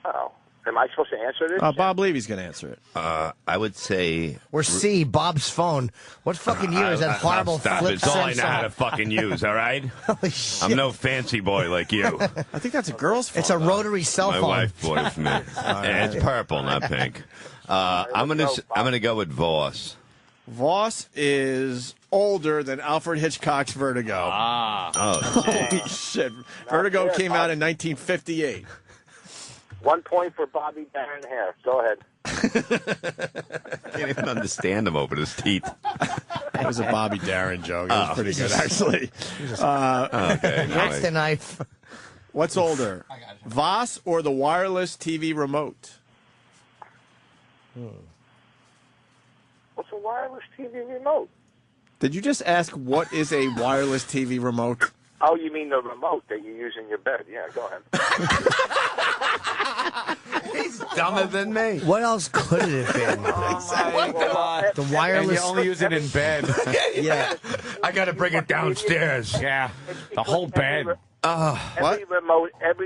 S11: Oh, am I supposed to answer this?
S1: Bob Levy's gonna answer it.
S12: I would say.
S4: Or C, Bob's phone. What fucking year is that horrible
S12: Stop.
S4: flip
S12: It's all I know how to
S4: Samsung?
S12: fucking use, all right?
S4: Holy shit.
S12: I'm no fancy boy like you.
S1: I think that's a girl's phone.
S4: It's a rotary cell
S12: My
S4: phone.
S12: wife bought it for me. And it's purple, not pink. I'm gonna go with Voss.
S1: Voss is older than Alfred Hitchcock's Vertigo.
S12: Oh,
S1: Holy shit. Vertigo came out in 1958.
S11: 1 point for Bobby Darren Hare. Go ahead.
S12: I can't even understand him over his teeth.
S1: That was a Bobby Darin joke. It was pretty good, actually.
S12: Okay,
S4: That's the knife.
S1: What's older, Voss or the wireless TV remote?
S11: What's a wireless TV remote?
S1: Did you just ask what is a wireless TV remote?
S11: Oh, you mean the remote that you use in your bed? Yeah, go ahead.
S12: He's dumber than me.
S4: What else could it have been? The
S3: And
S4: wireless.
S3: you only use it in bed.
S4: Yeah.
S12: I got to bring it downstairs.
S3: Yeah, the whole bed.
S11: Every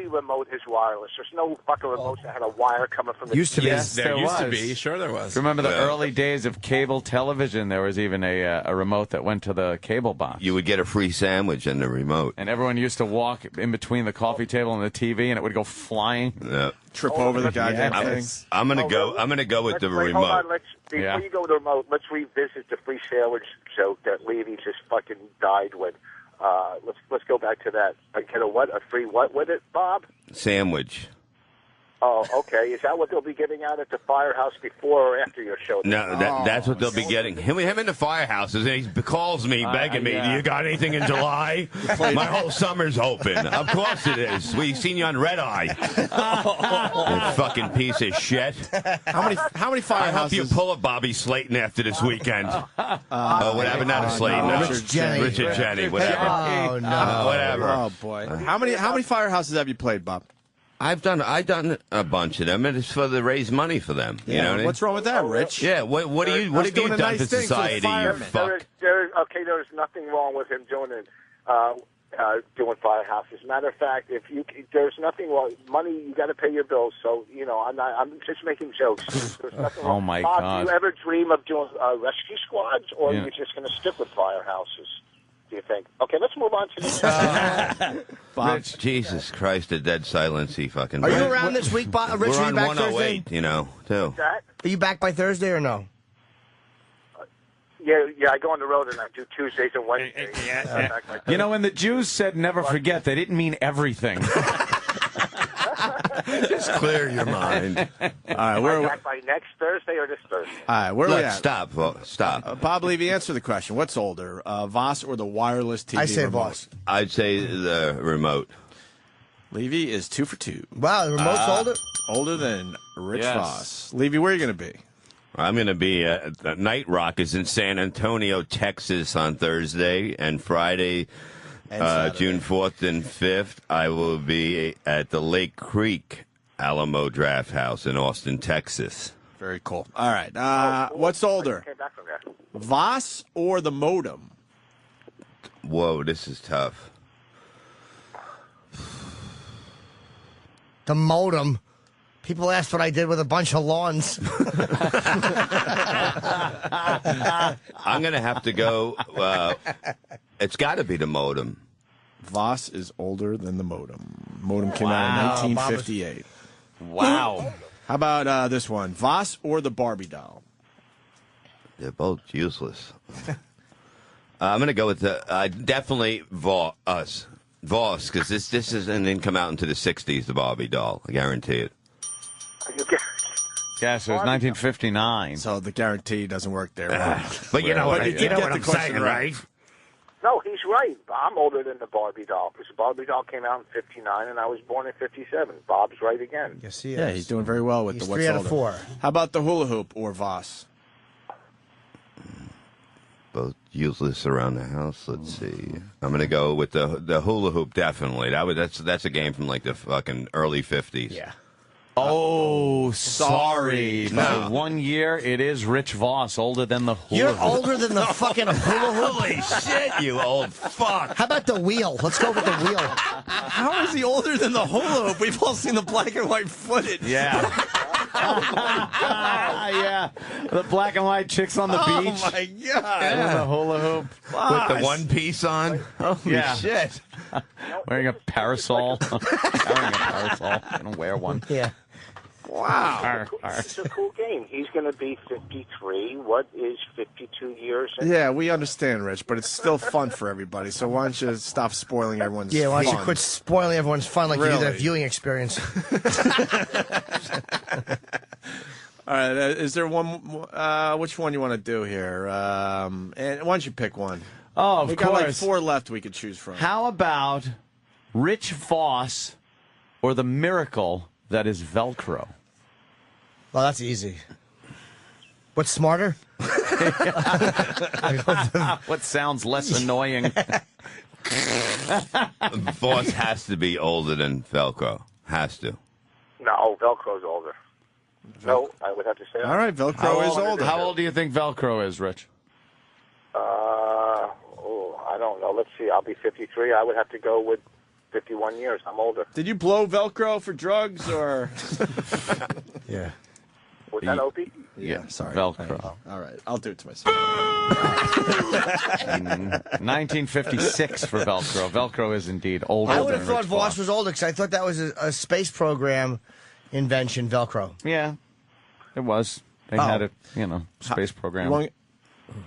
S11: remote is wireless. There's no fucking remotes that had a wire coming from the
S4: Used to be.
S3: Yes,
S8: There
S3: there
S8: used to
S3: was.
S8: be. Sure there was.
S3: Remember the early days of cable television? There was even a remote that went to the cable box.
S12: You would get a free sandwich and the remote.
S3: And everyone used to walk in between the coffee table and the TV, and it would go flying.
S12: Yeah.
S1: Trip over the goddamn
S3: Yeah.
S1: thing.
S12: I'm gonna go with the
S11: Hold
S12: remote.
S11: on, before you go with the remote, let's revisit the free sandwich joke that Levy just fucking died with. Let's go back to that. I get a free what with it, Bob?
S12: Sandwich.
S11: Oh, okay. Is that what they'll be giving out at the firehouse before or after your show?
S12: No, that's what they'll be getting. Him in the firehouses, and he calls me, begging me, "Do you got anything in July? My whole summer's open." Of course it is. We've seen you on Red Eye. You fucking piece of shit.
S1: How many
S12: I hope you
S1: firehouses?
S12: pull a Bobby Slayton after this weekend. What happened? Not a Slayton.
S1: no.
S12: Richard
S4: Richard
S12: Jenny. Whatever.
S4: Oh, no.
S12: Whatever.
S1: Oh boy. How many firehouses have you played, Bob?
S12: I've done a bunch of them, and it's for to raise money for them. You know what I mean?
S1: What's wrong with that, Rich?
S12: Yeah. What have you
S1: doing a
S12: done
S1: nice
S12: for
S1: thing for the
S12: society? You
S1: firemen.
S12: fuck.
S11: There's nothing wrong with him doing it. doing firehouses. Matter of fact, there's nothing wrong. Money, you got to pay your bills. So I'm just making jokes. There's nothing wrong.
S3: Oh my
S11: Bob,
S3: God!
S11: do you ever dream of doing rescue squads, or are you just going to stick with firehouses? Do you think? Okay, let's move on to the.
S12: Bob, Jesus Christ, a dead silence. He fucking.
S4: Are you around this week, Bob? Rich,
S12: We're
S4: are you
S12: on
S4: back
S12: 108,
S4: Thursday?
S12: too.
S11: That?
S4: Are you back by Thursday or no?
S11: Yeah, I go on the road and I do Tuesdays and Wednesdays.
S3: When the Jews said never forget, they didn't mean everything.
S12: Just clear your mind.
S1: All right, we're
S11: back by next Thursday or this Thursday?
S1: all right. Where are we at?
S12: Stop.
S1: Bob Levy, answer the question. What's older, Voss or the wireless TV?
S4: I say
S1: remote?
S4: Voss.
S12: I'd say the remote.
S1: Levy is 2 for 2.
S4: Wow, the remote's older?
S1: Older than Rich
S3: Yes.
S1: Voss. Levy, where are you going to be?
S12: I'm going to be the Night Rock is in San Antonio, Texas on Thursday, and Friday, June 4th and 5th, I will be at the Lake Creek Alamo Draft House in Austin, Texas.
S1: Very cool. All right. What's older,
S11: Came back from there.
S1: Voss or the modem?
S12: Whoa, this is tough.
S4: The modem. People asked what I did with a bunch of lawns.
S12: I'm going to have to go. It's got to be the modem.
S1: Voss is older than the modem. Modem came out in 1958.
S3: Wow.
S1: How about this one? Voss or the Barbie doll?
S12: They're both useless. I'm going to go with definitely Voss, because this didn't come out into the 60s, the Barbie doll. I guarantee it.
S3: Yes, it was 1959.
S1: So the guarantee doesn't work there. Right?
S12: But you know what I'm
S1: question
S12: saying, right?
S11: No, he's right. I'm older than the Barbie doll because the Barbie doll came out in '59 and I was born in '57. Bob's right again.
S4: Yes, he is.
S1: Yeah, he's doing very well with
S4: He's
S1: the what's
S4: 3 out of
S1: older.
S4: 4.
S1: How about the hula hoop or Voss?
S12: Both useless around the house. Let's see. I'm gonna go with the hula hoop. Definitely. That's a game from like the fucking early 50s.
S4: Yeah.
S3: Oh, sorry.
S1: Sorry.
S3: By 1 year, it is Rich Voss, older than the hula
S4: You're
S3: hoop.
S4: older than the fucking hula hoop.
S12: Holy shit, you old fuck!
S4: How about the wheel? Let's go with the wheel.
S1: How is he older than the hula hoop? We've all seen the black and white footage.
S3: Yeah. Yeah. The black and white chicks on the beach.
S1: Oh my god!
S3: With the hula hoop.
S12: With the one piece on.
S1: Holy
S3: Yeah.
S1: shit!
S3: Wearing a parasol. Carrying a parasol. I don't wear one.
S4: Yeah.
S1: Wow.
S11: It's a cool game. He's going to be 53. What is 52 years?
S1: Yeah, we understand, Rich, but it's still fun for everybody. So why don't you stop spoiling everyone's
S4: Yeah, why don't you
S1: fun?
S4: quit spoiling everyone's fun like you do their
S1: Really?
S4: viewing experience?
S1: All right, is there one? Which one you want to do here? And why don't you pick one?
S3: Oh, of
S1: We
S3: course.
S1: got like 4 left we could choose from.
S3: How about Rich Voss or the miracle that is Velcro?
S4: Well, that's easy. What's smarter?
S3: What sounds less annoying?
S12: Voss has to be older than Velcro. Has to.
S11: No, Velcro's older. No, I would have to say.
S1: All right, Velcro is older.
S3: How old do you think Velcro is, Rich?
S11: I don't know. Let's see. I'll be 53. I would have to go with 51 years. I'm older.
S1: Did you blow Velcro for drugs or?
S4: Yeah.
S11: Was that Opie?
S1: Yeah, sorry.
S3: Velcro.
S1: All right, I'll do it to myself.
S3: 1956 for Velcro. Velcro is indeed older.
S4: I would have
S3: than
S4: thought
S3: Rich
S4: Voss was older because I thought that was a space program invention, Velcro.
S3: Yeah, it was. They had a space program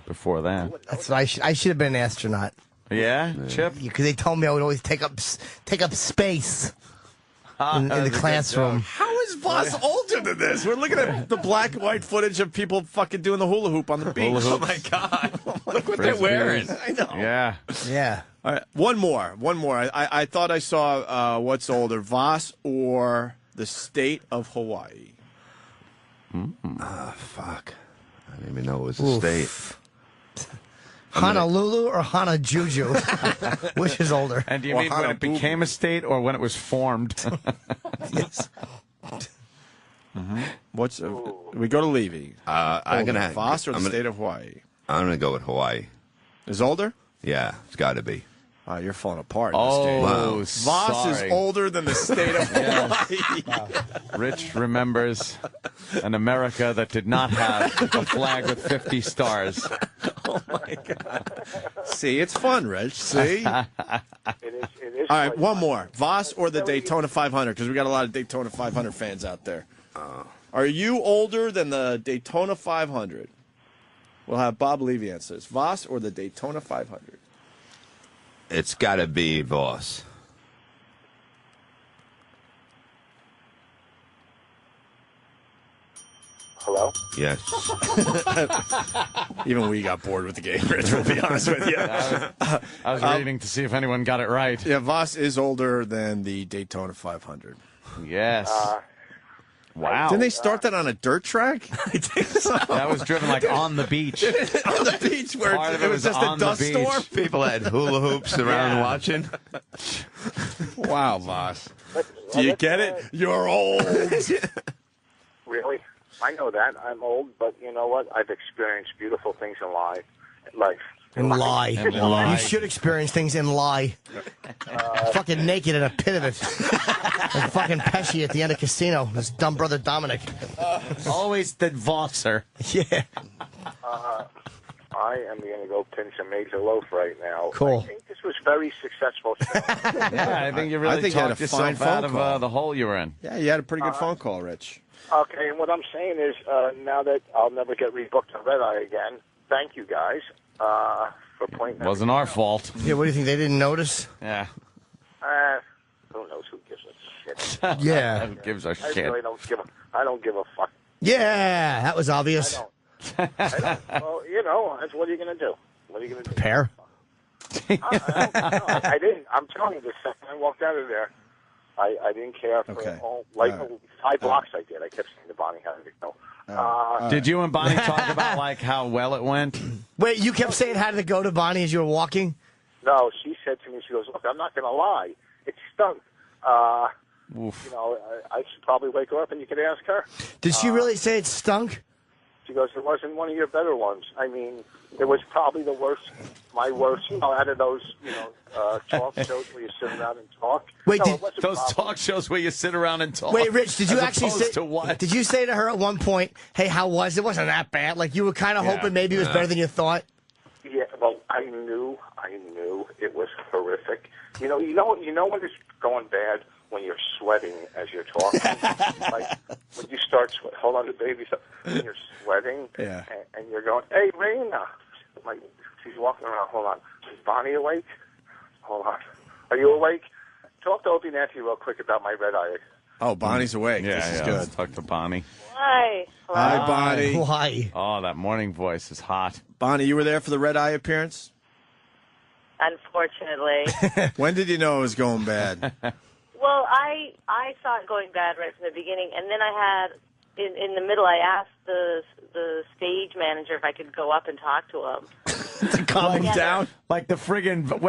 S3: before that.
S4: That's what I should have been an astronaut.
S3: Yeah, Chip.
S4: Because they told me I would always take up space in the classroom.
S1: How is Voss older than this? We're looking at the black and white footage of people fucking doing the hula hoop on the beach.
S3: Hula
S1: Oh
S3: hoop.
S1: my god! Look what
S3: Frisbees.
S1: they're wearing. I know.
S3: Yeah.
S4: Yeah.
S1: All right, one more. I thought I saw what's older, Voss or the state of Hawaii.
S12: Fuck. I didn't even know it was a state.
S4: Honolulu or Hanajuju? Which is older?
S3: And do you mean when it became a state or when it was formed?
S4: Yes.
S1: What's we go to Levy?
S12: I'm gonna
S1: Voss or the
S12: I'm gonna-
S1: state of Hawaii
S12: I'm gonna go with Hawaii.
S1: is older.
S12: Yeah, it's got to be.
S1: Wow, you're falling apart.
S3: Oh,
S1: Voss is
S3: sorry.
S1: older than the state of Hawaii.
S3: Rich remembers an America that did not have a flag with 50 stars.
S1: Oh, my God. See, it's fun, Rich. See?
S11: It is
S1: All right,
S11: quite
S1: one
S11: fun.
S1: more. Voss or the Daytona 500, because we got a lot of Daytona 500 fans out there. Are you older than the Daytona 500? We'll have Bob Levy answer this. Voss or the Daytona 500?
S12: It's got to be Voss.
S11: Hello?
S12: Yes.
S1: Even we got bored with the game, Rich, we'll be honest with you.
S3: I was reading to see if anyone got it right.
S1: Yeah, Voss is older than the Daytona 500.
S3: Yes. Wow.
S1: Didn't they start that on a dirt track? I think so.
S3: That was driven like on the beach.
S1: On the beach where
S3: Part of
S1: it was just a
S3: on the
S1: dust
S3: beach.
S1: storm?
S12: People had hula hoops around watching.
S1: Wow, Voss. Do you get it? You're old.
S11: Really? I know that. I'm old, but you know what? I've experienced beautiful things in life.
S4: And lie.
S3: And lie.
S4: You should experience things and lie. Fucking naked in a pit of it. Like fucking Pesci at the end of Casino. His dumb brother Dominic.
S3: Always the Vosser.
S4: Yeah.
S11: I am going to go pinch a major loaf right now.
S4: Cool.
S11: I think this was very successful.
S3: Yeah, I think you really
S1: I think you had
S3: talked
S1: a fine
S3: yourself out
S1: phone
S3: of
S1: call.
S3: the hole you were in.
S1: Yeah, you had a pretty good phone call, Rich.
S11: Okay, and what I'm saying is, now that I'll never get rebooked on Red Eye again, thank you guys for pointing out.
S3: Wasn't our fault.
S4: Yeah, what do you think? They didn't notice?
S3: Yeah.
S11: Who knows who gives a shit?
S4: Yeah.
S3: Who gives a
S11: I
S3: shit?
S11: really don't give a. I don't give a fuck.
S4: Yeah, that was obvious.
S11: I don't. Well, you know, that's what are you going to do? What are you going to do?
S4: Prepare.
S11: I didn't. I'm telling you, the second I walked out of there, I didn't care for all, like 5 blocks. I did. I kept saying to Bonnie, "How did it go?"
S3: Did you and Bonnie talk about like how well it went?
S4: Wait, you kept saying how did it go to Bonnie as you were walking?
S11: No, she said to me, she goes, "Look, I'm not going to lie. It stunk. You know, I should probably wake her up and you can ask her."
S4: Did she really say it stunk?
S11: She goes, "It wasn't one of your better ones. I mean, it was probably the worst, my worst, you know, out of those, you know, talk shows where you sit around and talk."
S4: Wait,
S11: no,
S4: did-
S11: it wasn't
S3: Those
S11: probably.
S3: talk shows where you sit around and talk.
S4: Wait, Rich, did you
S3: As
S4: actually
S3: opposed
S4: say
S3: to what?
S4: Did you say to her at one point, "Hey, how was it? It wasn't that bad." Like you were kind of hoping maybe it was better than you thought.
S11: Yeah, well, I knew it was horrific. You know when it's going bad when you're sweating as you're talking. Like when you start sweating. Hold on, the baby's up. When you're sweating,
S1: Yeah.
S11: and you're going, "Hey, Raina," like she's walking around. Hold on, is Bonnie awake? Hold on, are you awake? Talk to Opie Nancy real quick about my red eye.
S1: Oh, Bonnie's awake.
S3: Yeah,
S1: This is
S3: yeah.
S1: good.
S3: Let's talk to Bonnie.
S7: Hi.
S1: Hi, Bonnie.
S4: Why?
S3: Oh, that morning voice is hot.
S1: Bonnie, you were there for the Red Eye appearance?
S13: Unfortunately.
S1: When did you know it was going bad?
S13: Well, I saw it going bad right from the beginning, and then I had in the middle. I asked the stage manager if I could go up and talk to him.
S3: To calm him
S13: Yeah.
S3: down? Like the friggin'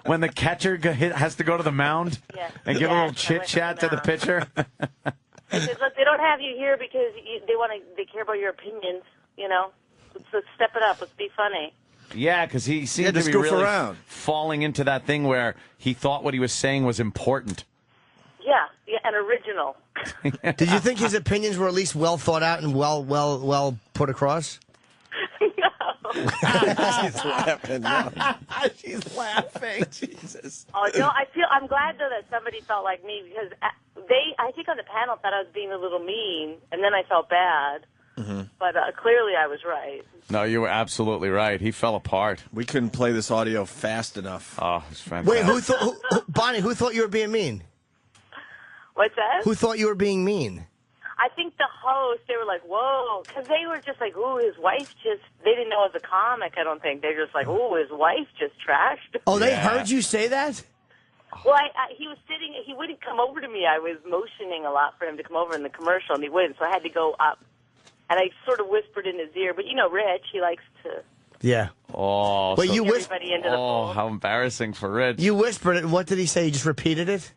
S3: when the catcher has to go to the mound and give a little chit chat to the pitcher.
S13: I said, "Look, they don't have you here because they care about your opinions. You know, let's step it up. Let's be funny."
S3: Yeah, because he seemed to
S1: just
S3: be
S1: goof
S3: really
S1: around.
S3: falling into that thing where he thought what he was saying was important.
S13: Yeah, and original.
S4: Did you think his opinions were at least well thought out and well put across?
S1: She's laughing. No.
S3: She's laughing.
S1: Jesus.
S13: Oh no, I'm glad though that somebody felt like me because I think on the panel thought I was being a little mean, and then I felt bad.
S1: Mm-hmm.
S13: But clearly I was right.
S3: No, you were absolutely right. He fell apart.
S1: We couldn't play this audio fast enough.
S3: Oh, it's fantastic.
S4: Wait, Bonnie, who thought you were being mean?
S13: What's that?
S4: Who thought you were being mean?
S13: I think the host, they were like, whoa, because they were just like, ooh, his wife they didn't know as a comic, I don't think. They're just like, ooh, his wife just trashed.
S4: Oh, they heard you say that?
S13: Well, he was sitting, he wouldn't come over to me. I was motioning a lot for him to come over in the commercial, and he wouldn't, so I had to go up. And I sort of whispered in his ear, but you know Rich, he likes to
S4: Yeah.
S3: Oh,
S4: But you
S13: everybody into the
S3: oh,
S13: fold.
S3: how embarrassing for Rich.
S4: You whispered it, and what did he say? You just repeated it?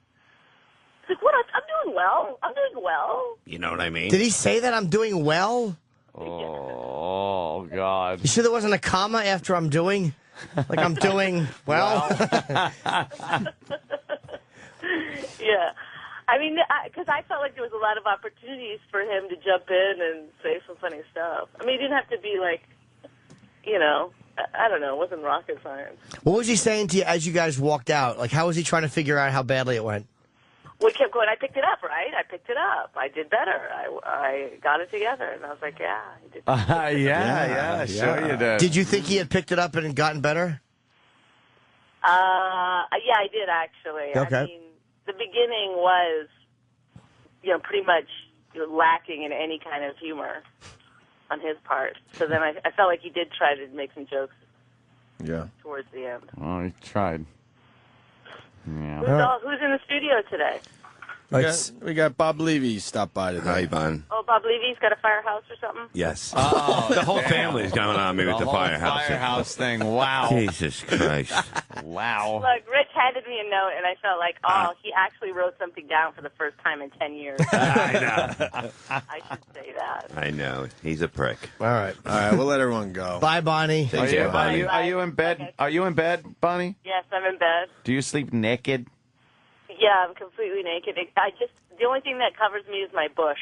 S13: He's like, what? I'm doing well. I'm doing well.
S12: You know what I mean?
S4: Did he say that I'm doing well?
S3: Oh, God.
S4: You sure there wasn't a comma after I'm doing? Like I'm doing well.
S13: Yeah. I mean, because I felt like there was a lot of opportunities for him to jump in and say some funny stuff. I mean, he didn't have to be like, you know, I don't know, it wasn't rocket science.
S4: What was he saying to you as you guys walked out? Like, how was he trying to figure out how badly it went?
S13: We kept going, I picked it up, right? I picked it up. I did better. I got it together. And I was like, yeah, he did.
S3: Yeah, sure you did.
S4: Did you think he had picked it up and had gotten better?
S13: Yeah, I did, actually.
S4: Okay.
S13: I mean, the beginning was, you know, pretty much lacking in any kind of humor on his part. So then I felt like he did try to make some jokes towards the end.
S3: Oh, he tried. Yeah.
S13: Who's in the studio today?
S1: We got Bob Levy stopped by today.
S12: Hi, Bon.
S13: Oh, Bob Levy's got a firehouse or something?
S12: Yes.
S3: Oh,
S12: the whole family's going on me with the
S3: whole
S12: firehouse.
S3: firehouse thing. Wow.
S12: Jesus Christ.
S3: Wow.
S13: Look, Rich handed me a note, and I felt like, he actually wrote something down for the first time in 10 years.
S12: I know.
S13: I should say that.
S12: I know. He's a prick.
S4: All right.
S1: We'll let everyone go.
S4: Bye, Bonnie.
S12: Take care, Bonnie.
S3: Are you in bed?
S13: Okay.
S3: Are you in bed, Bonnie?
S13: Yes, I'm in bed.
S3: Do you sleep naked?
S13: Yeah, I'm completely naked. The only thing that covers me is my bush.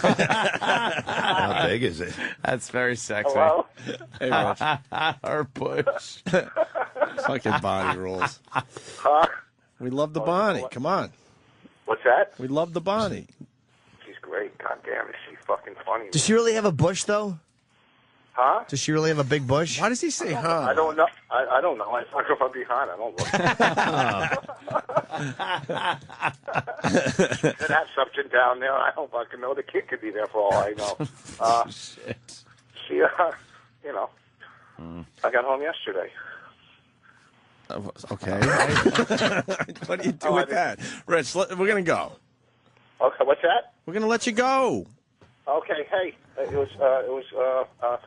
S12: How big is it?
S3: That's very sexy.
S13: Hello?
S1: Hey, Rich.
S3: Her bush.
S1: Fucking Bonnie rules.
S11: Huh?
S1: We love the Bonnie. Come on.
S11: What's that?
S1: We love the Bonnie.
S11: She's great. God damn, is she fucking funny?
S4: Does she really have a bush, though?
S11: Huh?
S4: Does she really have a big bush?
S1: Why does he say huh?
S11: I don't know. I don't know. I talk about behind. I don't look. Could have something down there. I don't fucking know. The kid could be there for all I know.
S3: Shit.
S11: She, you know, I got home yesterday.
S1: Okay. What do you do with that? Rich, we're going to go.
S11: Okay, what's that?
S1: We're going to let you go.
S11: Okay, hey, it was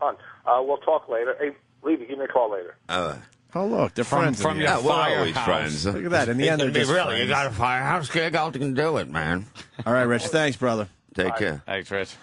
S11: fun. We'll talk later. Hey, Levy, give me a call later.
S1: Oh, look, they're friends.
S3: From
S1: in
S3: your
S1: the
S12: Yeah, we're always
S3: firehouse.
S12: friends.
S1: Look at that. In the end, they're just
S12: really, you
S1: friends.
S12: got a firehouse gig? I'll can do it, man.
S1: All right, Rich. Thanks, brother.
S12: Take care.
S3: Thanks, Rich.